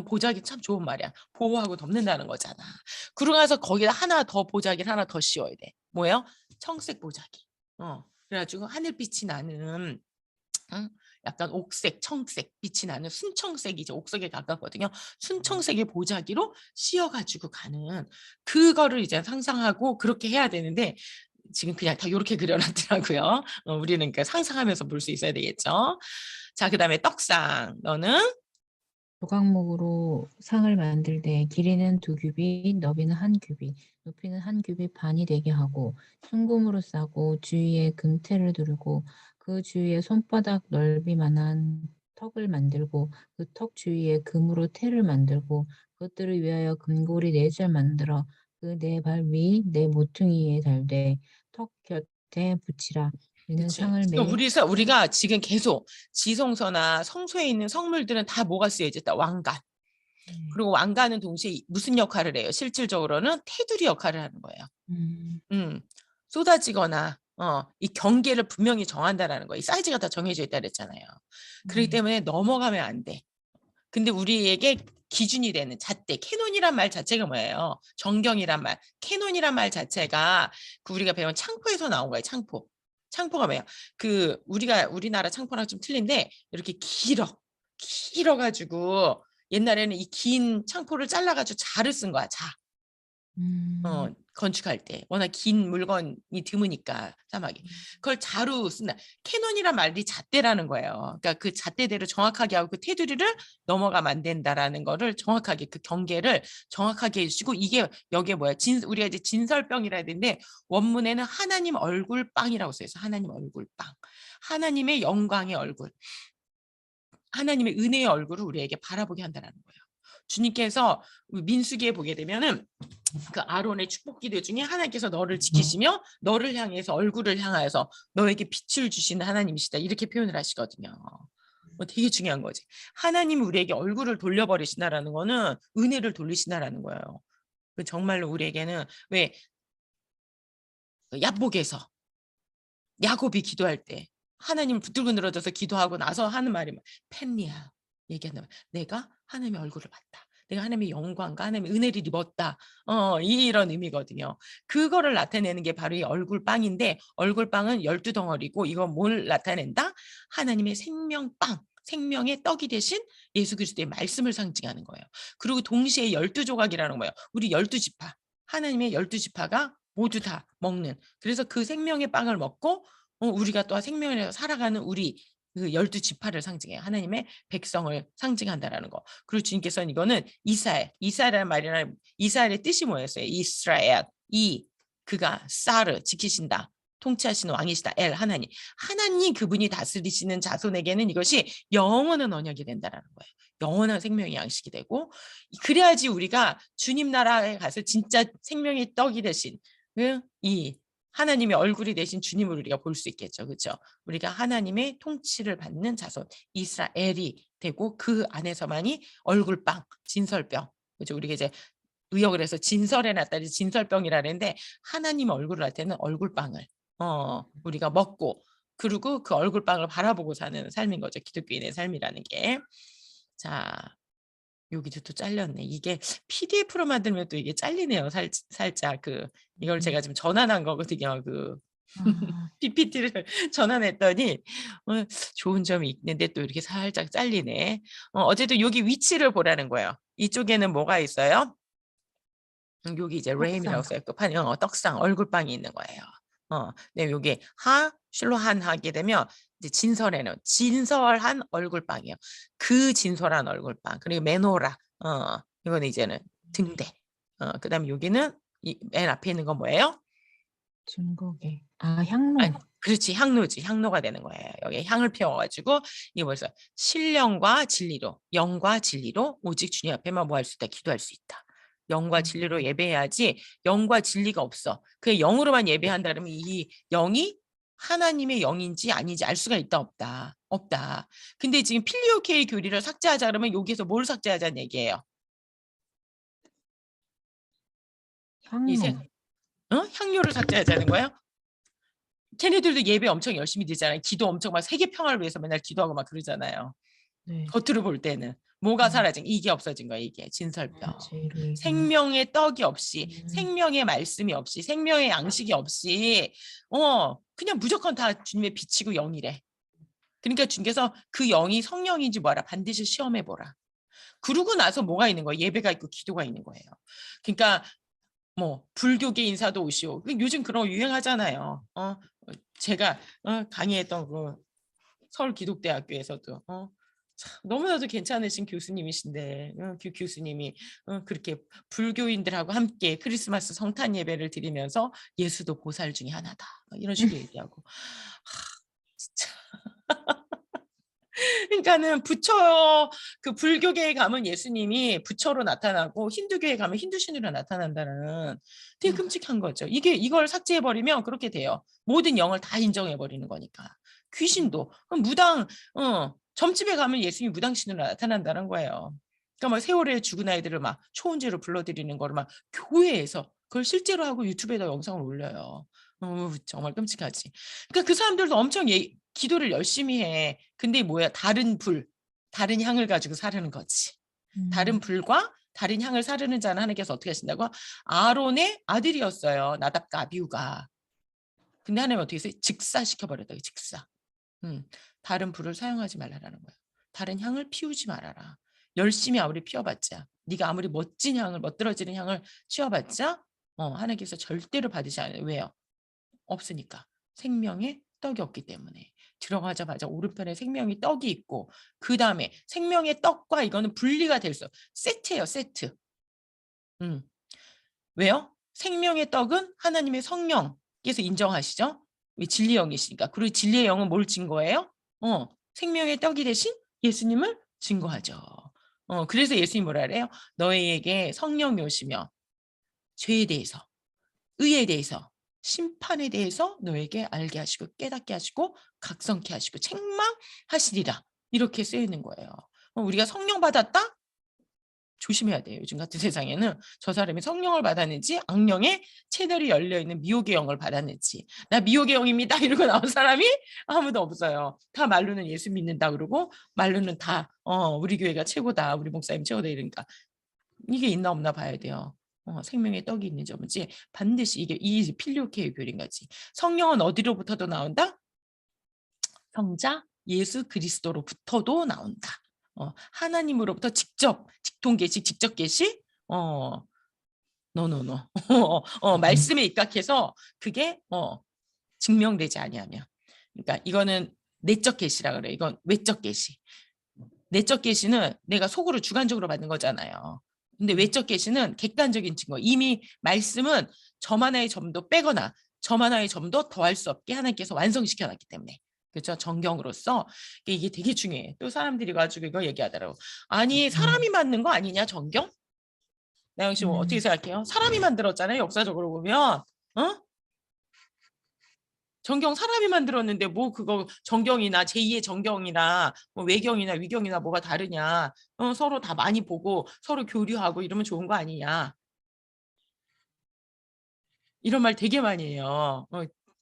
보자기 참 좋은 말이야. 보호하고 덮는다는 거잖아. 그러고 나서 거기다 하나 더 보자기를 하나 더 씌워야 돼. 뭐예요? 청색 보자기. 그래가지고 하늘빛이 나는 약간 옥색, 청색 빛이 나는 순청색이 이제 옥색에 가깝거든요. 순청색의 보자기로 씌워가지고 가는 그거를 이제 상상하고 그렇게 해야 되는데 지금 그냥 다 이렇게 그려놨더라고요. 우리는 그러니까 상상하면서 볼 수 있어야 되겠죠. 자, 그다음에 떡상. 너는 조각목으로 상을 만들 때 길이는 2규빗, 너비는 1규빗, 높이는 1규빗 반이 되게 하고 순금으로 싸고 주위에 금테를 두르고 그 주위에 손바닥 넓이만한 턱을 만들고 그 턱 주위에 금으로 테를 만들고 그것들을 위하여 금고리 4줄 만들어 그 4발 위, 4모퉁이에 달되 턱 곁에 붙이라. 이는 그치. 상을 그러니까 매 우리가 지금 계속 지성서나 성소에 있는 성물들은 다 뭐가 쓰여졌다? 왕관. 그리고 왕관은 동시에 무슨 역할을 해요? 실질적으로는 테두리 역할을 하는 거예요. 음, 쏟아지거나 이 경계를 분명히 정한다라는 거예요. 이 사이즈가 다 정해져 있다 그랬잖아요. 그렇기 때문에 넘어가면 안 돼. 근데 우리에게 기준이 되는 잣대, 캐논이란 말 자체가 뭐예요? 정경이란 말, 캐논이란 말 자체가 그 우리가 배운 창포에서 나온 거예요. 창포. 창포가 뭐예요? 그 우리나라 창포랑 좀 틀린데 이렇게 길어가지고 옛날에는 이 긴 창포를 잘라가지고 자를 쓴 거야. 자. 건축할 때 워낙 긴 물건이 드무니까 사막이 그걸 자루 쓴다. 캐논이란 말이 잣대라는 거예요. 그러니까 그 잣대대로 정확하게 하고 그 테두리를 넘어가면 안 된다라는 거를 정확하게 그 경계를 정확하게 해주시고 이게 여기에 뭐야? 우리가 이제 진설병이라 해야 되는데 원문에는 하나님 얼굴빵이라고 써 있어. 하나님 얼굴빵. 하나님의 영광의 얼굴. 하나님의 은혜의 얼굴을 우리에게 바라보게 한다는 거예요. 주님께서 민수기에 보게 되면은 그 아론의 축복기도 중에 하나님께서 너를 지키시며 너를 향해서 얼굴을 향하여서 너에게 빛을 주시는 하나님이시다 이렇게 표현을 하시거든요. 되게 중요한 거지. 하나님이 우리에게 얼굴을 돌려버리시나라는 거는 은혜를 돌리시나라는 거예요. 정말로 우리에게는 왜 야복에서 야곱이 기도할 때 하나님을 붙들고 늘어져서 기도하고 나서 하는 말이 펜니야 얘기한다. 내가 하나님의 얼굴을 봤다. 내가 하나님의 영광과 하나님의 은혜를 입었다. 이런 의미거든요. 그거를 나타내는 게 바로 이 얼굴빵인데 얼굴빵은 12덩어리고 이건 뭘 나타낸다? 하나님의 생명빵. 생명의 떡이 대신 예수 그리스도의 말씀을 상징하는 거예요. 그리고 동시에 12조각이라는 거예요. 우리 12지파. 하나님의 12지파가 모두 다 먹는. 그래서 그 생명의 빵을 먹고 우리가 또 생명을 살아가는 우리 그 12지파를 상징해요. 하나님의 백성을 상징한다라는 거. 그리고 주님께서는 이거는 이스라엘이라는 말이란 이스라엘의 뜻이 뭐였어요? 이스라엘. 그가 사르 지키신다. 통치하시는 왕이시다. 엘 하나님. 하나님 그분이 다스리시는 자손에게는 이것이 영원한 언약이 된다라는 거예요. 영원한 생명의 양식이 되고 그래야지 우리가 주님 나라에 가서 진짜 생명의 떡이 되신 이 하나님의 얼굴이 되신 주님을 우리가 볼 수 있겠죠. 그렇죠? 우리가 하나님의 통치를 받는 자손 이스라엘이 되고 그 안에서만이 얼굴빵, 진설병. 그렇죠? 우리가 이제 의역을 해서 진설에 놨다 진설병이라 그랬는데 하나님 얼굴을 할 때는 얼굴빵을 우리가 먹고 그리고 그 얼굴빵을 바라보고 사는 삶인 거죠. 기독교인의 삶이라는 게. 자, 여기도 또 잘렸네. 이게 PDF로 만들면 또 이게 잘리네요. 살짝 이걸 제가 지금 전환한 거거든요. 아, PPT를 전환했더니 좋은 점이 있는데 또 이렇게 살짝 잘리네. 어쨌든 여기 위치를 보라는 거예요. 이쪽에는 뭐가 있어요? 여기 이제 레임이라고 떡상. 써요. 떡상 얼굴빵이 있는 거예요. 네, 여기 실로한 하게 되면 이제 진설한 얼굴빵이에요. 그 진솔한 얼굴빵. 그리고 메노라. 이거는 이제는 등대. 그다음에 여기는 맨 앞에 있는 건 뭐예요? 증거계. 아, 향로. 그렇지, 향로지. 향로가 되는 거예요. 여기 향을 피워가지고 이게 벌써 신령과 진리로, 영과 진리로 오직 주님 앞에만 뭐 할 수 있다, 기도할 수 있다. 영과 진리로 예배해야지. 영과 진리가 없어. 그 영으로만 예배한다 그러면 이 영이 하나님의 영인지 아닌지 알 수가 있다 없다. 없다. 근데 지금 필리오케이 교리를 삭제하자 그러면 여기에서 뭘 삭제하자는 얘기예요? 향로. 향료를 삭제하자는 거예요? 걔네들도 예배 엄청 열심히 드잖아요. 기도 엄청 막 세계 평화를 위해서 맨날 기도하고 막 그러잖아요. 네. 겉으로 볼 때는 뭐가 사라진 이게 없어진 거야. 이게 진설병. 제일이. 생명의 떡이 없이 생명의 말씀이 없이 생명의 양식이 없이 그냥 무조건 다 주님의 빛이고 영이래. 그러니까 주님께서 그 영이 성령인지 뭐라 반드시 시험해 보라. 그러고 나서 뭐가 있는 거예요? 예배가 있고 기도가 있는 거예요. 그러니까 뭐 불교계 인사도 오시오. 요즘 그런 거 유행하잖아요. 제가 강의했던 그 서울기독대학교에서도 너무나도 괜찮으신 교수님이신데 그 교수님이 그렇게 불교인들하고 함께 크리스마스 성탄 예배를 드리면서 예수도 보살 중에 하나다 이런 식으로 얘기하고 진짜 그러니까는 부처 그 불교계에 가면 예수님이 부처로 나타나고 힌두교에 가면 힌두신으로 나타난다는 되게 끔찍한 거죠. 이걸 삭제해 버리면 그렇게 돼요. 모든 영을 다 인정해 버리는 거니까. 귀신도 그럼 점집에 가면 예수님이 무당신으로 나타난다는 거예요. 그러니까 막 세월에 죽은 아이들을 막 초혼제로 불러들이는 거를 막 교회에서 그걸 실제로 하고 유튜브에다 영상을 올려요. 정말 끔찍하지. 그러니까 그 사람들도 엄청 기도를 열심히 해. 근데 뭐야? 다른 향을 가지고 사르는 거지. 다른 불과 다른 향을 사르는 자는 하나님께서 어떻게 하신다고? 아론의 아들이었어요. 나답과 아비후가. 근데 하나님 어떻게 했어요? 직사시켜버렸다. 직사. 다른 불을 사용하지 말라라는 거예요. 다른 향을 피우지 말아라. 열심히 아무리 피워봤자 네가 아무리 멋들어지는 향을 피워봤자 하나님께서 절대로 받으시 않아요. 왜요? 없으니까. 생명의 떡이 없기 때문에. 들어가자마자 오른편에 생명의 떡이 있고 그 다음에 생명의 떡과 이거는 분리가 될 수. 세트예요. 세트. 왜요? 생명의 떡은 하나님의 성령께서 인정하시죠? 왜 진리의 영이시니까. 그리고 진리의 영은 뭘 증거해요? 생명의 떡이 대신 예수님을 증거하죠. 그래서 예수님이 뭐라 그래요? 너희에게 성령이 오시며 죄에 대해서, 의에 대해서, 심판에 대해서 너에게 알게 하시고 깨닫게 하시고 각성케 하시고 책망하시리라. 이렇게 쓰여 있는 거예요. 우리가 성령 받았다? 조심해야 돼요. 요즘 같은 세상에는 저 사람이 성령을 받았는지 악령의 채널이 열려있는 미혹의 영을 받았는지 나 미혹의 영입니다 이러고 나온 사람이 아무도 없어요. 다 말로는 예수 믿는다 그러고 말로는 다 우리 교회가 최고다. 우리 목사님 최고다 이러니까 이게 있나 없나 봐야 돼요. 생명의 떡이 있는지 없는지 반드시 이 필요케의 교리인 거지. 성령은 어디로부터도 나온다? 성자 예수 그리스도로부터도 나온다. 하나님으로부터 직통 계시, 직접 계시, 노노노. 말씀에 입각해서 그게 증명되지 아니하면. 그러니까 이거는 내적 계시라 그래. 이건 외적 계시. 내적 계시는 내가 속으로 주관적으로 받는 거잖아요. 근데 외적 계시는 객관적인 증거. 이미 말씀은 점 하나의 점도 빼거나 점 하나의 점도 더할 수 없게 하나님께서 완성시켜 놨기 때문에. 그렇죠. 정경으로서 이게 되게 중요해. 또 사람들이 가지고 이거 얘기하더라고. 아니 사람이 만든 거 아니냐 정경? 나영 씨 어떻게 생각해요? 사람이 만들었잖아요. 역사적으로 보면. 정경 사람이 만들었는데 뭐 그거 정경이나 제2의 정경이나 뭐 외경이나 위경이나 뭐가 다르냐. 서로 다 많이 보고 서로 교류하고 이러면 좋은 거 아니냐. 이런 말 되게 많이 해요.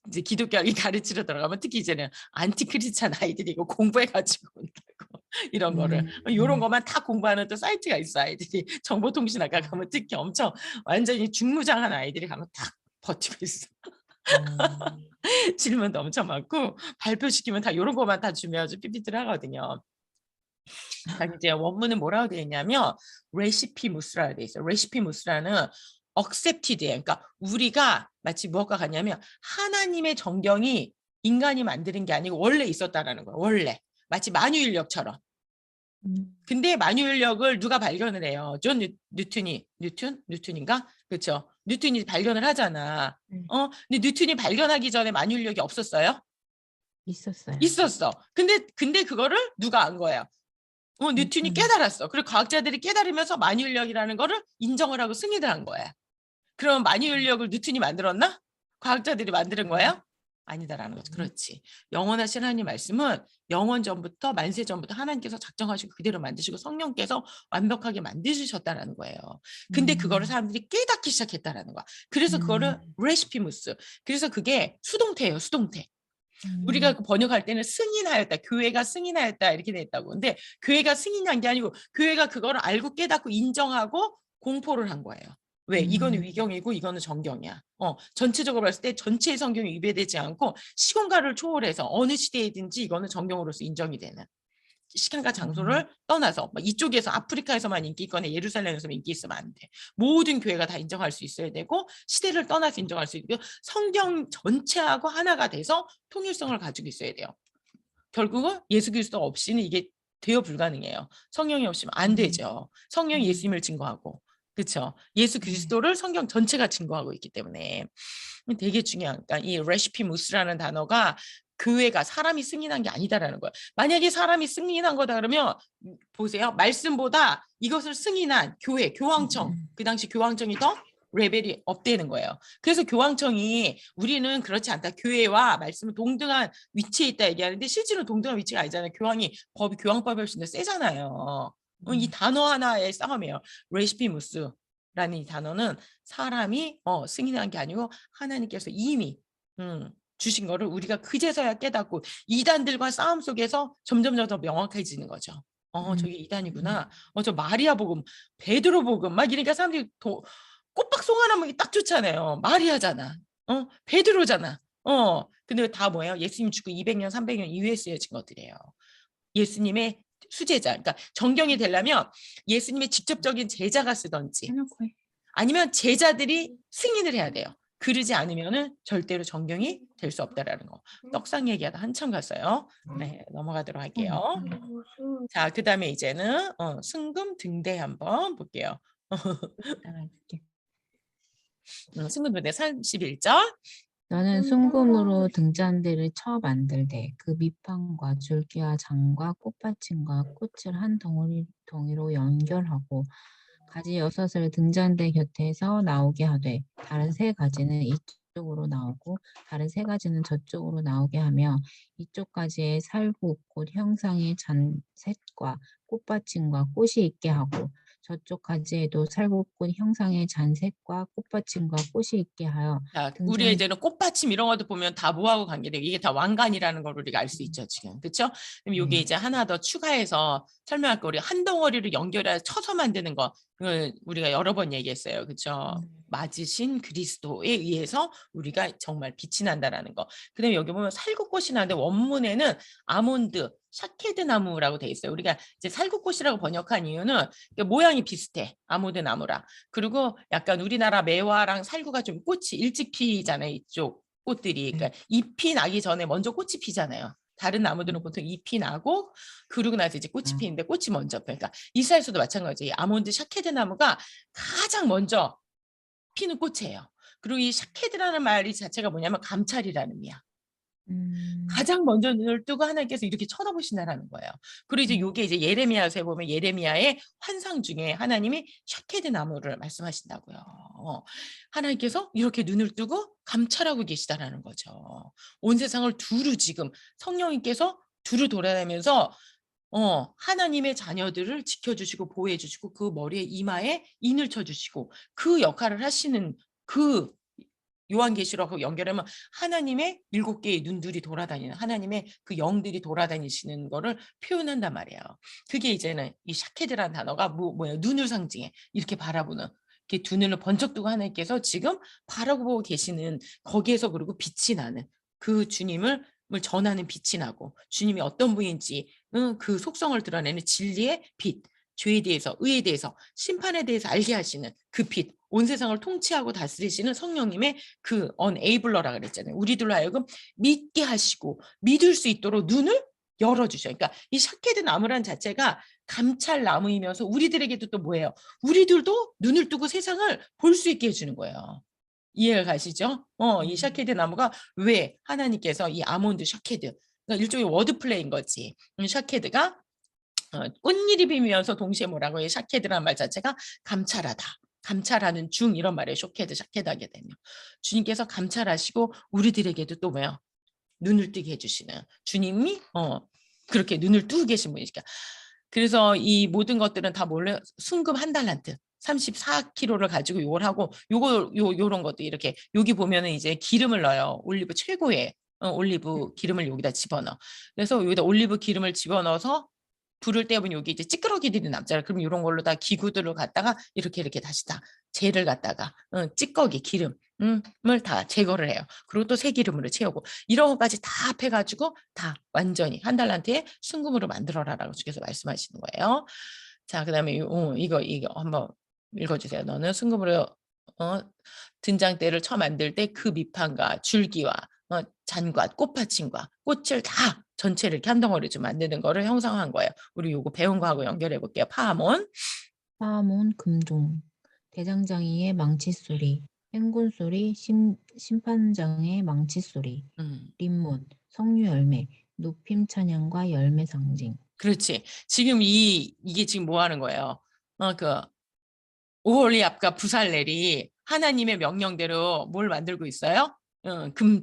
이제 기독교학이 가르치러 들어가면 특히 이제는 안티크리스찬 아이들이 이거 공부해가지고 온다고 이런 거를 이런 것만 다 공부하는 또 사이트가 있어. 아이들이 정보통신학과 가면 특히 엄청 완전히 중무장한 아이들이 가면 딱 버티고 있어. 질문도 엄청 많고 발표시키면 다 이런 것만 다 주면 PPT를 하거든요. 자, 이제 원문은 뭐라고 되어 있냐면 레시피 무스라고 되어 있어요. 레시피 무스라는 accepted예요. 그러니까 우리가 마치 무엇과 같냐면 하나님의 정경이 인간이 만드는 게 아니고 원래 있었다라는 거예요. 원래. 마치 만유인력처럼. 근데 만유인력을 누가 발견을 해요? 존 뉴턴인가? 그렇죠. 뉴턴이 발견을 하잖아. 근데 뉴턴이 발견하기 전에 만유인력이 없었어요? 있었어요. 있었어. 근데 그거를 누가 안 거예요? 뉴턴이 깨달았어. 그리고 과학자들이 깨달으면서 만유인력이라는 거를 인정을 하고 승인을 한 거야. 그럼 만유인력을 뉴턴이 만들었나? 과학자들이 만드는 거예요? 아니다라는 거죠. 그렇지. 영원하신 하나님 말씀은 영원 전부터 만세 전부터 하나님께서 작정하시고 그대로 만드시고 성령께서 완벽하게 만드셨다라는 거예요. 근데 그거를 사람들이 깨닫기 시작했다라는 거야. 그래서 그거를 레시피무스. 그래서 그게 수동태예요. 수동태. 우리가 그 번역할 때는 승인하였다. 교회가 승인하였다. 이렇게 돼 있다고. 근데 교회가 승인한 게 아니고 교회가 그거를 알고 깨닫고 인정하고 공포를 한 거예요. 왜? 이거는 위경이고 이거는 정경이야. 전체적으로 봤을 때 전체의 성경이 위배되지 않고 시공간을 초월해서 어느 시대이든지 이거는 정경으로서 인정이 되는. 시간과 장소를 떠나서 이쪽에서 아프리카에서만 인기 있거나 예루살렘에서만 인기 있으면 안 돼. 모든 교회가 다 인정할 수 있어야 되고 시대를 떠나서 인정할 수 있고 성경 전체하고 하나가 돼서 통일성을 가지고 있어야 돼요. 결국은 예수 그리스도 없이는 이게 되어 불가능해요. 성령이 없이면 안 되죠. 성령이 예수님을 증거하고 그렇죠. 예수 그리스도를 성경 전체가 증거하고 있기 때문에 되게 중요한 그러니까 이 레시피 무스라는 단어가 교회가 사람이 승인한 게 아니다라는 거예요. 만약에 사람이 승인한 거다 그러면 보세요. 말씀보다 이것을 승인한 교회, 교황청 그 당시 교황청이 더 레벨이 업되는 거예요. 그래서 교황청이 우리는 그렇지 않다. 교회와 말씀은 동등한 위치에 있다 얘기하는데 실제로 동등한 위치가 아니잖아요. 교황이 교황법이 훨씬 더 세잖아요. 이 단어 하나의 싸움이에요. 레시피무스라는 이 단어는 사람이 승인한 게 아니고 하나님께서 이미 주신 거를 우리가 그제서야 깨닫고 이단들과 싸움 속에서 점점 더 명확해지는 거죠. 저게 이단이구나. 저 마리아 복음, 베드로 복음 막 이러니까 사람들이 꽃박송 하나면 딱 좋잖아요. 마리아잖아. 베드로잖아. 근데 다 뭐예요? 예수님 죽고 200년, 300년 이후에 쓰여진 것들이에요. 예수님의 수제자. 그러니까 정경이 되려면 예수님의 직접적인 제자가 쓰던지 아니면 제자들이 승인을 해야 돼요. 그러지 않으면은 절대로 정경이 될 수 없다라는 거. 떡상 얘기하다 한참 갔어요. 네, 넘어가도록 할게요. 자, 그다음에 이제는 승금 등대 한번 볼게요. 승금 등대 31절. 너는 순금으로 등잔대를 쳐 만들되 그 밑판과 줄기와 장과 꽃받침과 꽃을 한 덩이로 연결하고 가지 6을 등잔대 곁에서 나오게 하되 다른 3가지는 이쪽으로 나오고 다른 3가지는 저쪽으로 나오게 하며 이쪽 가지에 살구꽃 형상의 잔셋과 꽃받침과 꽃이 있게 하고 저쪽 가지에도 살구꽃 형상의 잔셋과 꽃받침과 꽃이 있게 하여 자, 우리 이제는 꽃받침 이런 것도 보면 다 뭐하고 관계돼요? 이게 다 왕관이라는 걸 우리가 알 수 있죠, 지금. 그렇죠? 그럼 이게 이제 하나 더 추가해서 설명할 거 우리 한 덩어리를 연결해 쳐서 만드는 거. 그걸 우리가 여러 번 얘기했어요. 그렇죠? 맞으신 그리스도에 의해서 우리가 정말 빛이 난다라는 거. 그다음에 여기 보면 살구꽃이 나는데 원문에는 아몬드, 샤케드 나무라고 돼 있어요. 우리가 이제 살구꽃이라고 번역한 이유는 모양이 비슷해. 아몬드 나무랑. 그리고 약간 우리나라 매화랑 살구가 좀 꽃이 일찍 피잖아요. 이쪽 꽃들이. 그러니까 잎이 나기 전에 먼저 꽃이 피잖아요. 다른 나무들은 보통 잎이 나고 그러고 나서 이제 꽃이 피는데 꽃이 먼저 펴. 그러니까 이스라엘에서도 마찬가지예요. 아몬드 샤케드 나무가 가장 먼저 피는 꽃이에요. 그리고 이 샤케드라는 말 자체가 뭐냐면 감찰이라는 의미야. 가장 먼저 눈을 뜨고 하나님께서 이렇게 쳐다보신다라는 거예요. 그리고 이제 이게 이제 예레미야서에 보면 예레미야의 환상 중에 하나님이 샤케드 나무를 말씀하신다고요. 하나님께서 이렇게 눈을 뜨고 감찰하고 계시다라는 거죠. 온 세상을 두루 지금 성령님께서 두루 돌아다니면서 하나님의 자녀들을 지켜주시고 보호해주시고 그 머리에 이마에 인을 쳐주시고 그 역할을 하시는 그 요한계시록하고 연결하면 하나님의 7개의 눈들이 돌아다니는 하나님의 그 영들이 돌아다니시는 거를 표현한단 말이에요. 그게 이제는 이 샤케드라는 단어가 뭐예요? 눈을 상징해. 이렇게 바라보는. 이렇게 두 눈을 번쩍 뜨고 하나님께서 지금 바라보고 계시는 거기에서 그리고 빛이 나는 그 주님을 전하는 빛이 나고 주님이 어떤 분인지 그 속성을 드러내는 진리의 빛, 죄에 대해서, 의에 대해서, 심판에 대해서 알게 하시는 그 빛, 온 세상을 통치하고 다스리시는 성령님의 그 언에이블러라 그랬잖아요. 우리들로 하여금 믿게 하시고 믿을 수 있도록 눈을 열어주셔. 그러니까 이 샤케드 나무란 자체가 감찰 나무이면서 우리들에게도 또 뭐예요? 우리들도 눈을 뜨고 세상을 볼 수 있게 해주는 거예요. 이해가 가시죠? 이 샤케드 나무가 왜 하나님께서 이 아몬드 샤케드, 그러니까 일종의 워드플레이인 거지. 샤케드가 꽃잎이 피면서 동시에 뭐라고 해? 샤케드라는 말 자체가 감찰하다. 감찰하는 중 이런 말에 쇼케드 샤케드 하게 되면 주님께서 감찰하시고 우리들에게도 또 뭐야? 눈을 뜨게 해주시는 주님이 그렇게 눈을 뜨고 계신 분이니까. 그래서 이 모든 것들은 다 몰래 순금 한 달란트 34kg를 가지고 요걸 하고 요런 것도 이렇게 여기 보면은 이제 기름을 넣어요. 올리브 최고의 올리브 기름을 여기다 집어넣어. 그래서 여기다 올리브 기름을 집어넣어서 불을 떼면 여기 이제 찌꺼기들이 남잖아요. 그럼 이런 걸로 다 기구들을 갖다가 이렇게 다시 다 재를 갖다가 찌꺼기 기름을 다 제거를 해요. 그리고 또 새 기름으로 채우고 이런 것까지 다 합해가지고 다 완전히 한 달란트의 순금으로 만들어라라고 주께서 말씀하시는 거예요. 자, 그다음에 이거 한번 읽어주세요. 너는 순금으로 등장대를 쳐 만들 때 그 밑판과 줄기와 잔과 꽃받침과 꽃을 다 전체를 이렇게 한 덩어리 좀 만드는 거를 형상화한 거예요. 우리 요거 배운 거하고 연결해 볼게요. 파하몬, 파하몬 금종, 대장장이의 망치소리, 행군소리, 심판장의 망치소리, 림몬, 성류 열매, 높임 찬양과 열매 상징. 그렇지. 지금 이게 지금 뭐 하는 거예요? 그 오홀리압과 부살렐이 하나님의 명령대로 뭘 만들고 있어요? 금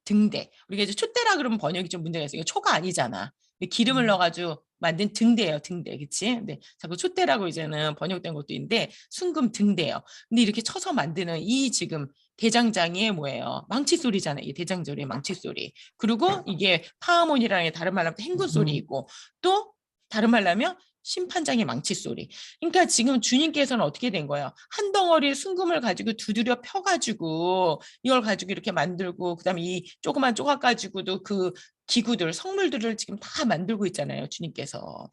등대. 우리가 이제 촛대라 그러면 번역이 좀 문제가 있어요. 이거 초가 아니잖아. 기름을 넣어가지고 만든 등대예요, 등대, 그렇지? 근데 자꾸 촛대라고 이제는 번역된 것도 있는데 순금 등대예요. 근데 이렇게 쳐서 만드는 이 지금 대장장이의 뭐예요? 망치 소리잖아요. 이 대장장이의 망치 소리. 그리고 이게 파하몬이라는 게 다른 말로 하면 행군 소리이고 또 다른 말로 하면 심판장의 망치 소리. 그러니까 지금 주님께서는 어떻게 된 거예요? 한 덩어리 순금을 가지고 두드려 펴가지고 이걸 가지고 이렇게 만들고 그다음에 이 조그만 조각 가지고도 그 기구들, 성물들을 지금 다 만들고 있잖아요. 주님께서.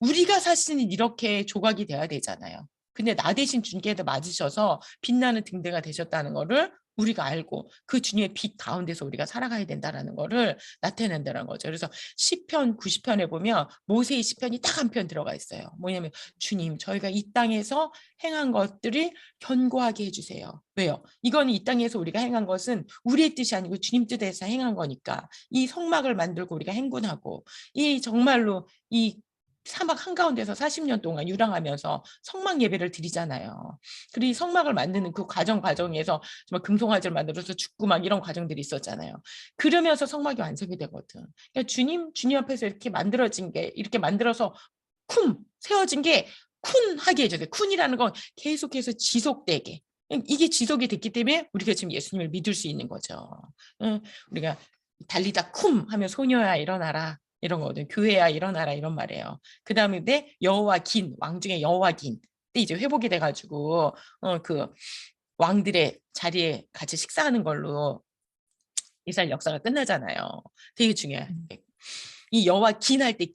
우리가 사실은 이렇게 조각이 돼야 되잖아요. 근데 나 대신 주님께서 맞으셔서 빛나는 등대가 되셨다는 거를 우리가 알고 그 주님의 빛 가운데서 우리가 살아가야 된다는 거를 나타낸다는 거죠. 그래서 시편 90편에 보면 모세의 시편이 딱 한 편 들어가 있어요. 뭐냐면 주님 저희가 이 땅에서 행한 것들이 견고하게 해주세요. 왜요? 이건 이 땅에서 우리가 행한 것은 우리의 뜻이 아니고 주님 뜻에서 행한 거니까 이 성막을 만들고 우리가 행군하고 이 정말로 이 사막 한가운데서 40년 동안 유랑하면서 성막 예배를 드리잖아요. 그리고 이 성막을 만드는 그 과정에서 정말 금송아지를 만들어서 죽고 막 이런 과정들이 있었잖아요. 그러면서 성막이 완성이 되거든. 그러니까 주님 앞에서 이렇게 만들어진 게 이렇게 만들어서 세워진 게 쿤하게 해줘야 돼. 쿤이라는 건 계속해서 지속되게. 이게 지속이 됐기 때문에 우리가 지금 예수님을 믿을 수 있는 거죠. 우리가 달리다 쿰 하면 소녀야 일어나라. 이런 거거든. 교회야 일어나라 이런 말이에요. 그 다음에 여호와 긴, 왕 중에 여호와 긴. 때 이제 회복이 돼가지고 그 왕들의 자리에 같이 식사하는 걸로 이스라엘 역사가 끝나잖아요. 되게 중요해. 이 여호와 긴 할 때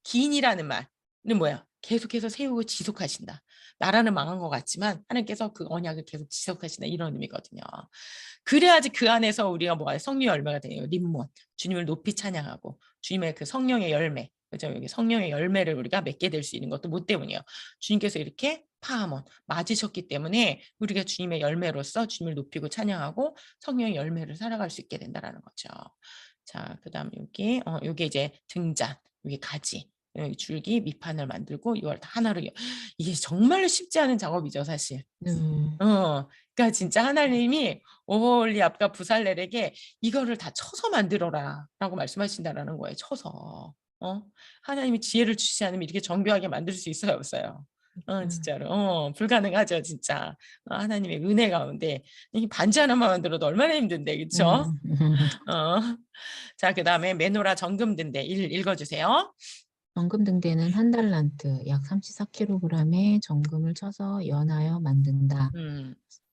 긴이라는 말은 뭐야? 계속해서 세우고 지속하신다. 나라는 망한 것 같지만 하나님께서 그 언약을 계속 지속하신다 이런 의미거든요. 그래야지 그 안에서 우리가 뭐가 성령의 열매가 돼요. 림몬 주님을 높이 찬양하고 주님의 그 성령의 열매 그죠? 여기 성령의 열매를 우리가 맺게 될 수 있는 것도 뭐 때문이에요? 주님께서 이렇게 파하몬 맞으셨기 때문에 우리가 주님의 열매로서 주님을 높이고 찬양하고 성령의 열매를 살아갈 수 있게 된다라는 거죠. 자, 그다음 여기 이제 등잔, 여기 가지, 여기 줄기, 밑판을 만들고 이걸 다 하나로 이게 정말 쉽지 않은 작업이죠, 사실. 그러니까 진짜 하나님이 오홀리압과 부살렐에게 이거를 다 쳐서 만들어라라고 말씀하신다라는 거예요. 쳐서. 하나님이 지혜를 주시지 않으면 이렇게 정교하게 만들 수 있어요, 없어요? 진짜로. 불가능하죠, 진짜. 하나님의 은혜 가운데 이 반지 하나만 만들어도 얼마나 힘든데, 그렇죠? 자, 그다음에 메노라 정금 등대 읽어주세요. 정금 등대는 한 달란트, 약 34kg의 정금을 쳐서 연하여 만든다.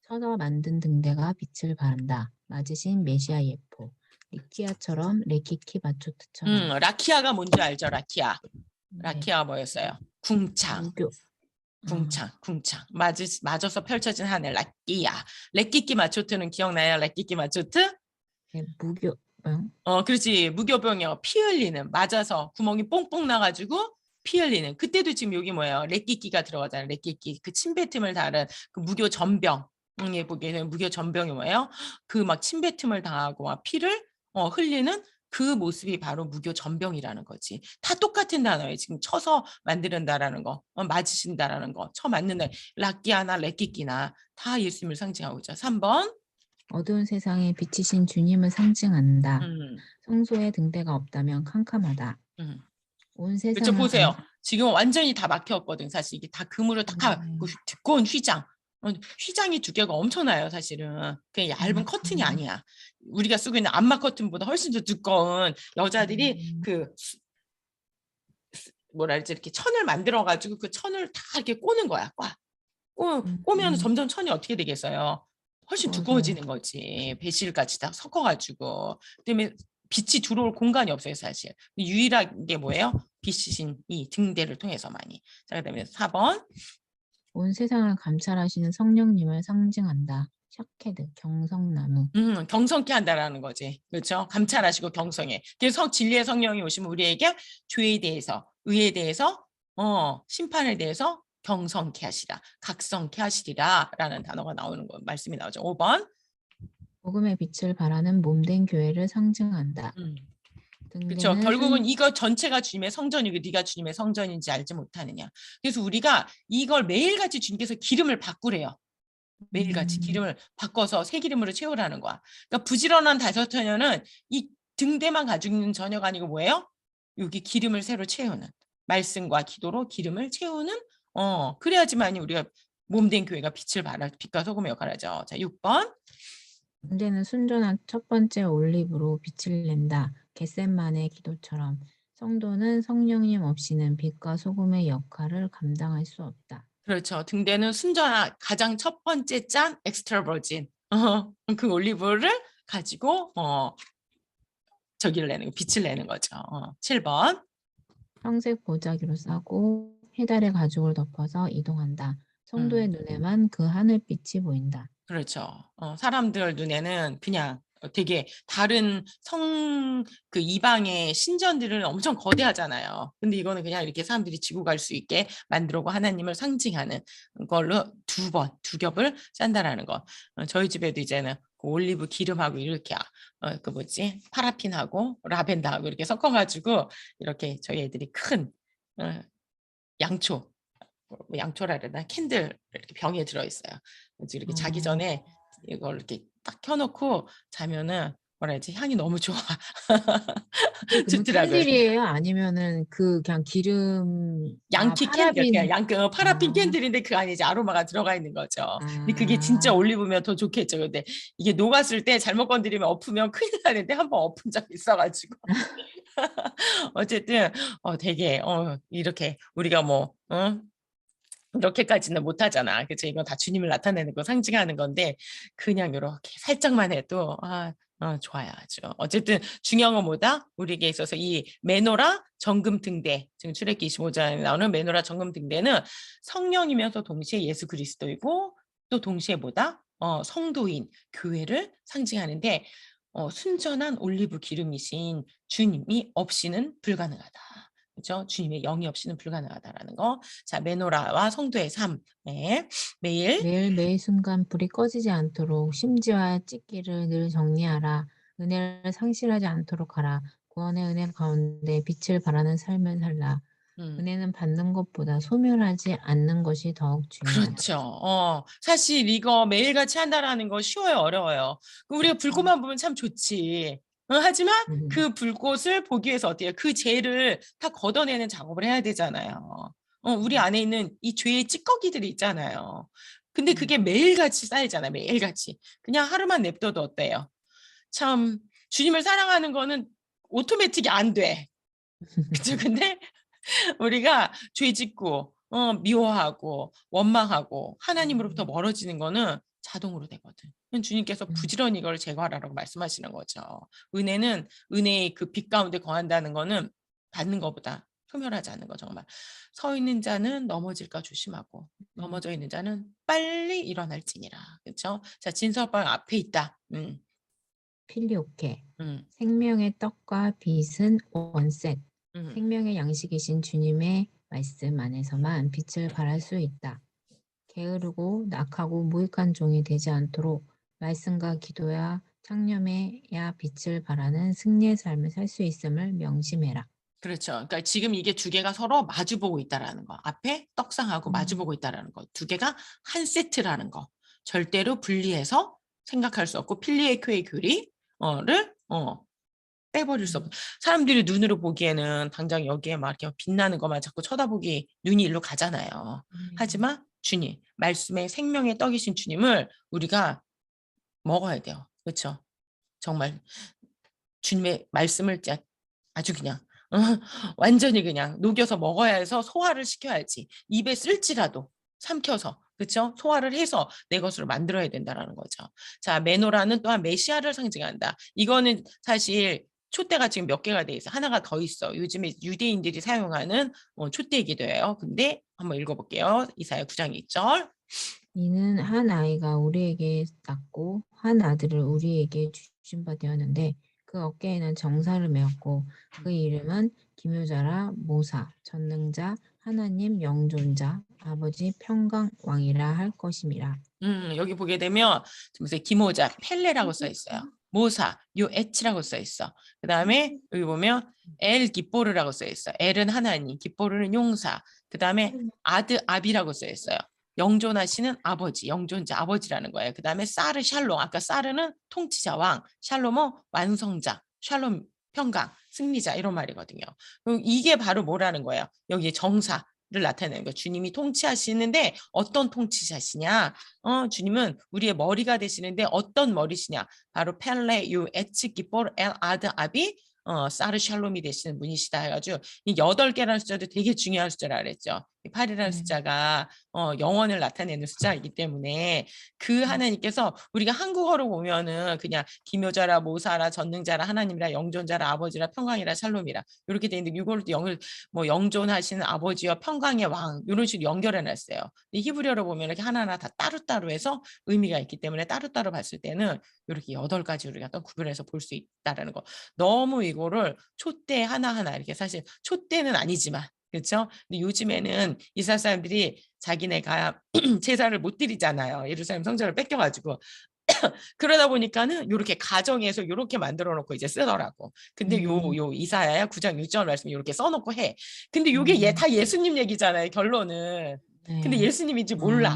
쳐서 만든 등대가 빛을 발한다. 맞으신 메시아 예포. 리키아처럼 레키키 마초트처럼. 라키아가 뭔지 알죠? 라키아. 네. 라키아가 뭐였어요? 궁창. 무교. 궁창. 맞아서 펼쳐진 하늘, 라키아. 레끼끼 마초트는 기억나요? 레끼끼 마초트? 네, 무교. 그렇지. 무교병이요. 피 흘리는. 맞아서 구멍이 뽕뽕 나가지고 피 흘리는. 그때도 지금 여기 뭐예요? 레끼끼가 들어가잖아요. 레끼끼. 그 침뱉음을 다른 그 무교 전병. 예, 보기에는 무교 전병이 뭐예요? 그 막 침뱉음을 당하고 막 피를 흘리는 그 모습이 바로 무교 전병이라는 거지. 다 똑같은 단어예요. 지금 쳐서 만드는다라는 거, 맞으신다라는 거, 쳐 맞는다. 락기아나 레끼끼나 다 예수님을 상징하고 있죠. 3번. 어두운 세상에 비치신 주님을 상징한다. 음, 성소에 등대가 없다면 캄캄하다. 음. 온 그렇죠. 세상을 보세요. 지금 완전히 다 막혔거든. 사실 이게 다 금으로 다 그 두꺼운 휘장. 휘장이 두께가 엄청나요. 사실은. 그냥 얇은 커튼이 아니야. 우리가 쓰고 있는 암막 커튼보다 훨씬 더 두꺼운 여자들이 그 뭐라 그러지 이렇게 천을 만들어 가지고 그 천을 다 이렇게 꼬는 거야. 꼬면 점점 천이 어떻게 되겠어요? 훨씬 두꺼워지는 거지. 배실까지 다 섞어가지고. 그다음에 빛이 들어올 공간이 없어요, 사실. 유일한 게 뭐예요? 빛이신 이 등대를 통해서 많이. 자, 그다음에 4번. 온 세상을 감찰하시는 성령님을 상징한다. 샤케드, 경성나무. 경성케 한다라는 거지. 그렇죠? 감찰하시고 경성해. 그래서 진리의 성령이 오시면 우리에게 죄에 대해서, 의에 대해서, 심판에 대해서 경성케 하시라, 각성케 하시리라 라는 단어가 나오는 거, 말씀이 나오죠. 5번. 복음의 빛을 발하는 몸된 교회를 상징한다. 그렇죠. 결국은 이거 전체가 주님의 성전이고 네가 주님의 성전인지 알지 못하느냐. 그래서 우리가 이걸 매일같이 주님께서 기름을 바꾸래요. 매일같이 기름을 바꿔서 새 기름으로 채우라는 거야. 그러니까 부지런한 다섯 처녀는 이 등대만 가지고 있는 처녀가 아니고 뭐예요? 여기 기름을 새로 채우는, 말씀과 기도로 기름을 채우는, 그래야지만이 우리가 몸된 교회가 빛을 발할, 빛과 소금의 역할을 하죠. 자, 6번. 등대는 순전한 첫 번째 올리브로 빛을 낸다. 겟셋만의 기도처럼. 성도는 성령님 없이는 빛과 소금의 역할을 감당할 수 없다. 그렇죠. 등대는 순전한 가장 첫 번째 짠 엑스트라 버진. 그 올리브를 가지고 저기를 내는 거, 빛을 내는 거죠. 7번. 황색 보자기로 싸고 해달의 가죽을 덮어서 이동한다. 성도의 눈에만 그 하늘빛이 보인다. 그렇죠. 사람들 눈에는 그냥 되게 다른 그 이방의 신전들은 엄청 거대하잖아요. 근데 이거는 그냥 이렇게 사람들이 지고 갈 수 있게 만들고 하나님을 상징하는 걸로 두 겹을 싼다라는 거. 저희 집에도 이제는 그 올리브 기름하고 이렇게 그 뭐지 파라핀하고 라벤더하고 이렇게 섞어가지고 이렇게 저희 애들이 큰 양초라 그러나 캔들 이렇게 병에 들어있어요. 그래서 이렇게 자기 전에 이걸 이렇게 딱 켜놓고 자면은 뭐라 해야지 향이 너무 좋아. 그러면 좋더라고요. 캔들이에요? 아니면은 그 그냥 기름 양키 캔들, 파라빈. 그냥 파라핀 캔들인데 그 안에 이제 아로마가 들어가 있는 거죠. 근데 그게 진짜 올리브면 더 좋겠죠. 근데 이게 녹았을 때 잘못 건드리면 엎으면 큰일 나는데 한번 엎은 적 있어가지고. 어쨌든 되게 이렇게 우리가 뭐 이렇게까지는 못하잖아. 그치? 이건 다 주님을 나타내는 거 상징하는 건데 그냥 이렇게 살짝만 해도 좋아요. 아주. 어쨌든 중요한 건 뭐다? 우리에게 있어서 이 메노라 정금 등대, 지금 출애굽기 25장에 나오는 메노라 정금 등대는 성령이면서 동시에 예수 그리스도이고 또 동시에 뭐다? 성도인 교회를 상징하는데 순전한 올리브 기름이신 주님이 없이는 불가능하다. 그렇죠? 주님의 영이 없이는 불가능하다라는 거. 자, 메노라와 성도의 삶. 네. 매일 순간 불이 꺼지지 않도록 심지와 찢기를 늘 정리하라. 은혜를 상실하지 않도록 하라. 구원의 은혜 가운데 빛을 발하는 삶을 살라. 은혜는 받는 것보다 소멸하지 않는 것이 더욱 중요하다. 그렇죠. 사실 이거 매일같이 한다라는 거 쉬워요, 어려워요? 우리가 불꽃만 보면 참 좋지. 하지만 그 불꽃을 보기 위해서 어떻게 해요? 그 죄를 다 걷어내는 작업을 해야 되잖아요. 우리 안에 있는 이 죄의 찌꺼기들이 있잖아요. 근데 그게 매일같이 쌓이잖아요, 매일같이. 그냥 하루만 냅둬도 어때요? 참 주님을 사랑하는 거는 오토매틱이 안 돼. 그죠? 근데 우리가 죄 짓고 미워하고 원망하고 하나님으로부터 멀어지는 거는 자동으로 되거든. 주님께서 음. 부지런히 이걸 제거하라고 말씀하시는 거죠. 은혜는 은혜의 그 빛 가운데 거한다는 거는 받는 것보다 소멸하지 않는 거 정말. 서 있는 자는 넘어질까 조심하고 넘어져 있는 자는 빨리 일어날지니라. 그렇죠? 자, 진서방 앞에 있다. 필리오케. 음, 생명의 떡과 빛은 원셋. 음. 생명의 양식이신 주님의 말씀 안에서만 빛을 발할 수 있다. 게으르고 낙하고 무익한 종이 되지 않도록 말씀과 기도야 창념에야 빛을 발하는 승리의 삶을 살 수 있음을 명심해라. 그렇죠. 그러니까 지금 이게 두 개가 서로 마주보고 있다라는 거. 앞에 떡상하고 마주보고 있다라는 거. 두 개가 한 세트라는 거. 절대로 분리해서 생각할 수 없고 필리에크의 교리를 빼버릴 수 없고 사람들이 눈으로 보기에는 당장 여기에 막 이렇게 빛나는 것만 자꾸 쳐다보기 눈이 일로 가잖아요. 하지만 주님, 말씀의 생명의 떡이신 주님을 우리가 먹어야 돼요. 그렇죠? 정말 주님의 말씀을 아주 그냥 완전히 그냥 녹여서 먹어야 해서 소화를 시켜야지. 입에 쓸지라도 삼켜서 그렇죠? 소화를 해서 내 것으로 만들어야 된다라는 거죠. 자, 메노라는 또한 메시아를 상징한다. 이거는 사실 촛대가 지금 몇 개가 돼 있어. 하나가 더 있어. 요즘에 유대인들이 사용하는 촛대이기도 해요. 근데 한번 읽어볼게요. 이사야 9장 2절. 이는 한 아이가 우리에게 낳고 한 아들을 우리에게 주신 바 되었는데 그 어깨에는 정사를 메었고 그 이름은 기묘자라 모사 전능자 하나님 영존자 아버지 평강왕이라 할 것임이라. 여기 보게 되면 무슨 기모자 펠레라고 써 있어요. 모사 요에치라고 써 있어. 그 다음에 여기 보면 엘 기포르라고 써 있어. 엘은 하나님, 기포르는 용사. 그 다음에 아드 아비라고 써 있어요. 영존하시는 아버지, 영존자 아버지라는 거예요. 그 다음에 사르 샬롬. 아까 사르는 통치자 왕, 샬롬은 완성자, 샬롬 평강, 승리자 이런 말이거든요. 그럼 이게 바로 뭐라는 거예요? 여기 정사. 를 나타내는 거예요. 주님이 통치하시는데 어떤 통치자시냐? 주님은 우리의 머리가 되시는데 어떤 머리시냐? 바로 펠레 유 에츠 기포르 엘 아드 아비 사르 샬롬이 되시는 분이시다 해가지고 이 8개라는 숫자도 되게 중요한 숫자라 그랬죠. 8이라는 숫자가 영원을 나타내는 숫자이기 때문에 그 하나님께서 우리가 한국어로 보면은 그냥 기묘자라 모사라 전능자라 하나님이라 영존자라 아버지라 평강이라 샬롬이라 이렇게 돼 있는데 이걸 영을 뭐 영존하시는 아버지와 평강의 왕 이런 식으로 연결해 놨어요. 히브리어로 보면 이렇게 하나하나 다 따로따로 해서 의미가 있기 때문에 따로따로 봤을 때는 이렇게 8가지 우리가 또 구별해서 볼 수 있다라는 거. 너무 이거를 촛대 하나하나 이렇게 사실 촛대는 아니지만 그렇죠? 근데 요즘에는 이스라엘 사람들이 자기네가 제사를 못 드리잖아요. 예루살렘 성전을 뺏겨가지고 그러다 보니까는 요렇게 가정에서 요렇게 만들어 놓고 이제 쓰더라고. 근데 요 이사야야 9장 6절 말씀 이렇게 써놓고 해. 근데 요게 다 예수님 얘기잖아요. 결론은. 근데 네. 예수님인지 몰라.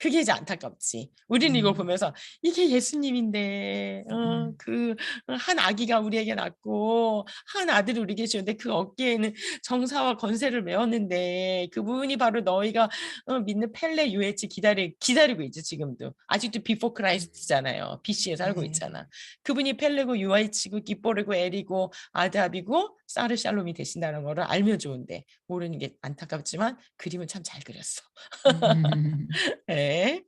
그게 이제 안타깝지. 우리는 이걸 보면서 이게 예수님인데 그 한 아기가 우리에게 낳고 한 아들이 우리에게 주는데 그 어깨에는 정사와 권세를 메었는데 그분이 바로 너희가 믿는 펠레 유에치 기다리고 있지 지금도. 아직도 비포 크라이스트잖아요. BC에 살고 있잖아. 그분이 펠레고 유아이치고 기뽀르고 에리고 아답이고 사르샬롬이 되신다는 거를 알면 좋은데 모르는 게 안타깝지만 그림은 참 잘 그렸어. 네.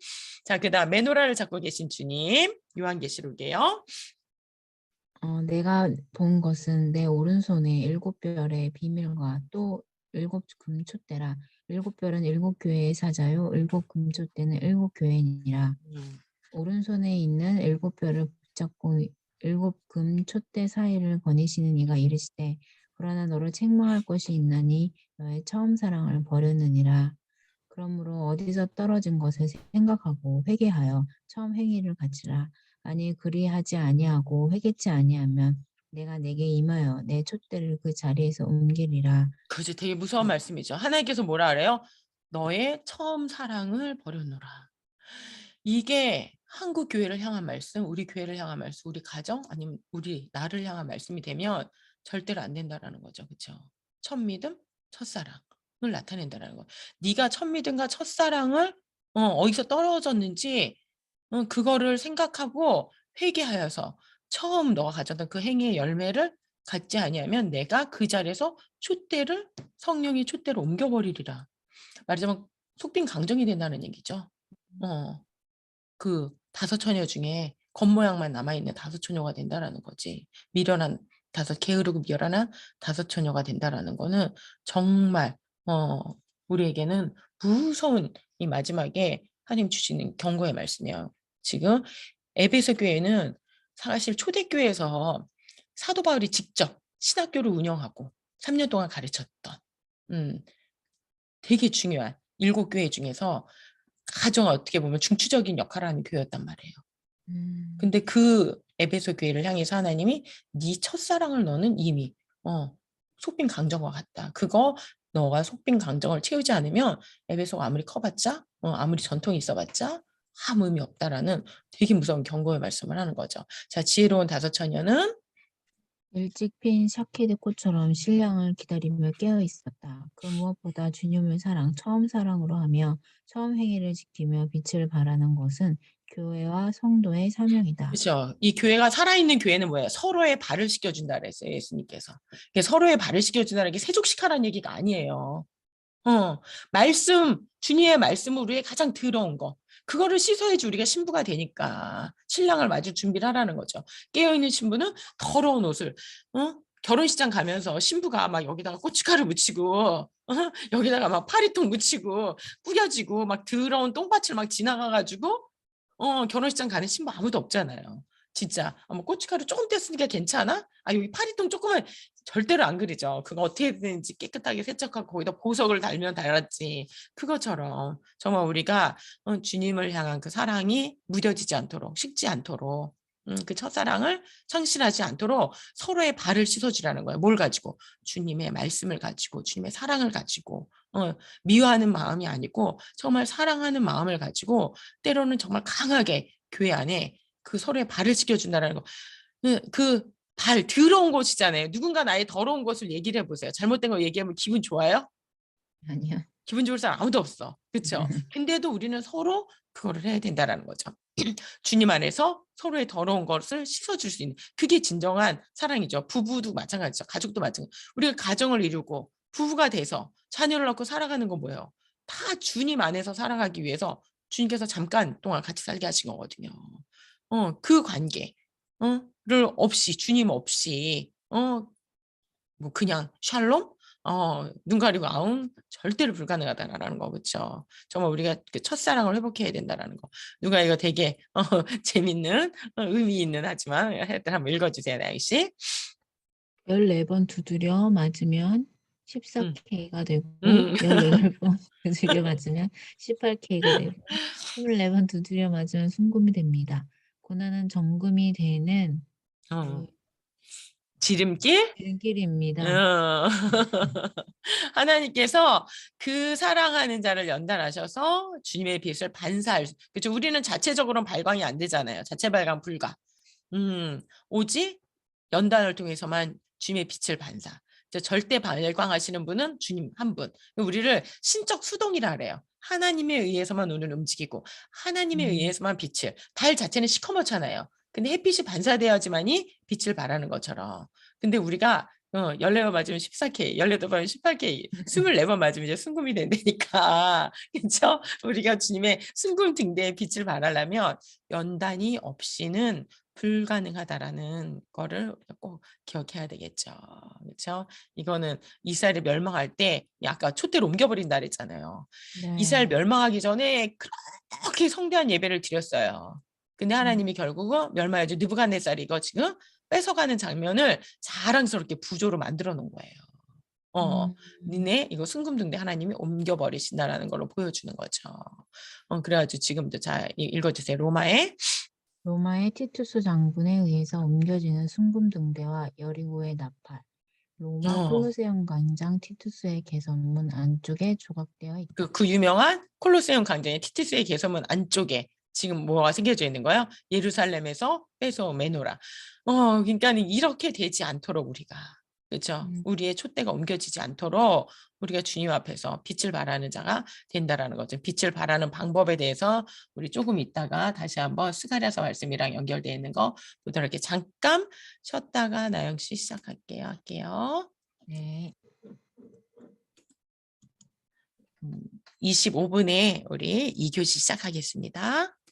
자, 그다음 메노라를 잡고 계신 주님 요한계시록이에요. 내가 본 것은 내 오른손에 7별의 비밀과 또 7금촛대라. 7별은 7교회의 사자요 7금촛대는 7교회니라. 오른손에 있는 7별을 붙잡고 7금촛대 사이를 거니시는 이가 이르시되 그러나 너를 책망할 것이 있나니 너의 처음 사랑을 버렸느니라. 그러므로 어디서 떨어진 것을 생각하고 회개하여 처음 행위를 갖추라. 아니 그리하지 아니하고 회개치 아니하면 내가 내게 임하여 내 촛대를 그 자리에서 옮기리라. 그지 되게 무서운 말씀이죠. 하나님께서 뭐라 그래요? 너의 처음 사랑을 버려놓으라. 이게 한국 교회를 향한 말씀, 우리 교회를 향한 말씀, 우리 가정 아니면 우리 나를 향한 말씀이 되면 절대로 안 된다라는 거죠. 그렇죠? 첫 믿음, 첫사랑을 나타낸다라는 거. 네가 첫 믿음과 첫사랑을 어디서 떨어졌는지 그거를 생각하고 회개하여서 처음 너가 가졌던 그 행위의 열매를 갖지 아니하면 내가 그 자리에서 촛대를 성령의 촛대로 옮겨버리리라. 말하자면 속빈 강정이 된다는 얘기죠. 어. 그 다섯 처녀 중에 겉모양만 남아있는 다섯 처녀가 된다라는 거지. 미련한 게으르고 미련한 다섯 처녀가 된다라는 거는 정말 우리에게는 무서운 이 마지막에 하나님 주시는 경고의 말씀이에요. 지금 에베소 교회는 사실 초대교회에서 사도 바울이 직접 신학교를 운영하고 3년 동안 가르쳤던 되게 중요한 7교회 중에서 가장 어떻게 보면 중추적인 역할을 하는 교회였단 말이에요. 근데 그 에베소 교회를 향해서 하나님이 네 첫사랑을 너는 이미 속빈 강정과 같다. 그거 너가 속빈 강정을 채우지 않으면 에베소가 아무리 커봤자 아무리 전통이 있어봤자 아무 의미 없다라는 되게 무서운 경고의 말씀을 하는 거죠. 자, 지혜로운 다섯 처녀는 일찍 핀 샤케드 꽃처럼 신랑을 기다리며 깨어 있었다. 그 무엇보다 주님을 처음 사랑으로 하며 처음 행위를 지키며 빛을 발하는 것은 교회와 성도의 사명이다. 그렇죠. 이 교회가 살아있는 교회는 뭐예요? 서로의 발을 씻겨준다 그랬어요, 예수님께서. 서로의 발을 씻겨준다는 게 세족식하라는 얘기가 아니에요. 주님의 말씀은 우리의 가장 더러운 거. 그거를 씻어야지 우리가 신부가 되니까 신랑을 맞을 준비를 하라는 거죠. 깨어있는 신부는 더러운 옷을, 결혼식장 가면서 신부가 막 여기다가 고춧가루 묻히고, 여기다가 막 파리통 묻히고, 꾸겨지고, 막 더러운 똥밭을 막 지나가가지고, 결혼식장 가는 신부 아무도 없잖아요. 진짜 뭐 고춧가루 조금 뗐으니까 괜찮아? 아 여기 파리통 조금은 절대로 안 그리죠. 그거 어떻게든지 깨끗하게 세척하고 거기다 보석을 달면 달았지. 그것처럼 정말 우리가 주님을 향한 그 사랑이 무뎌지지 않도록 식지 않도록 그 첫사랑을 상실하지 않도록 서로의 발을 씻어주라는 거예요. 뭘 가지고? 주님의 말씀을 가지고 주님의 사랑을 가지고 미워하는 마음이 아니고 정말 사랑하는 마음을 가지고 때로는 정말 강하게 교회 안에 그 서로의 발을 씻겨준다는 거. 그 발 더러운 곳이잖아요. 누군가 나의 더러운 것을 얘기를 해보세요. 잘못된 거 얘기하면 기분 좋아요? 아니요. 기분 좋을 사람 아무도 없어. 그렇죠? 근데도 우리는 서로 그거를 해야 된다라는 거죠. 주님 안에서 서로의 더러운 것을 씻어줄 수 있는 그게 진정한 사랑이죠. 부부도 마찬가지죠. 가족도 마찬가지. 우리가 가정을 이루고 부부가 돼서 자녀를 낳고 살아가는 건 뭐예요? 다 주님 안에서 살아가기 위해서 주님께서 잠깐 동안 같이 살게 하신 거거든요. 그 관계, 를 없이 주님 없이 뭐 그냥 샬롬? 눈 가리고 아웅 절대로 불가능하다라는 거 그렇죠. 정말 우리가 그 첫사랑을 회복해야 된다라는 거. 누가 이거 되게 재밌는 의미 있는 하지만 하여튼 한번 읽어주세요, 나영 씨. 14번 두드려 맞으면 음, 14K가 되고 음. 18번 두드려 맞으면 18K가 되고 24번 두드려 맞으면 순금이 됩니다. 고난은 정금이 되는 어. 그 지름길? 길입니다. 어. 하나님께서 그 사랑하는 자를 연단하셔서 주님의 빛을 반사할 그렇죠. 우리는 자체적으로는 발광이 안 되잖아요. 자체 발광 불가. 오직 연단을 통해서만 주님의 빛을 반사. 절대 발광하시는 분은 주님 한 분. 우리를 신적 수동이라 그래요. 하나님에 의해서만 우리는 움직이고 하나님에 의해서만 빛을. 달 자체는 시커멓잖아요. 근데 햇빛이 반사돼야지만이 빛을 발하는 것처럼. 근데 우리가 14번 맞으면 14K, 18번 18K, 24번 맞으면 이제 순금이 된다니까. 그렇죠? 우리가 주님의 순금 등대에 빛을 발하려면 연단이 없이는 불가능하다라는 거를 우리가 꼭 기억해야 되겠죠. 그렇죠? 이거는 이스라엘이 멸망할 때 아까 촛대로 옮겨버린다 그랬잖아요. 이스라엘 네. 멸망하기 전에 그렇게 성대한 예배를 드렸어요. 근데 하나님이 결국은 멸망해줘 느부갓네살이 이거 지금 뺏어가는 장면을 자랑스럽게 부조로 만들어 놓은 거예요. 음. 니네 이거 순금등대 하나님이 옮겨버리신다라는 걸로 보여주는 거죠. 그래가지고 지금도 자 읽어주세요. 로마에 로마의 티투스 장군에 의해서 옮겨지는 순금등대와 여리고의 나팔, 로마 어, 콜로세움 광장 티투스의 개선문 안쪽에 조각되어 있다. 그 유명한 콜로세움 광장의 티투스의 개선문 안쪽에 지금 뭐가 새겨져 있는 거예요? 예루살렘에서 뺏어온 메노라. 그러니까 이렇게 되지 않도록 우리가 그렇죠? 음. 우리의 촛대가 옮겨지지 않도록 우리가 주님 앞에서 빛을 발하는 자가 된다라는 거죠. 빛을 발하는 방법에 대해서 우리 조금 있다가 다시 한번 스가랴서 말씀이랑 연결되어 있는 거 보도록 할게요. 잠깐 쉬었다가 나영 씨 할게요. 네. 25분에 우리 2교시 시작하겠습니다.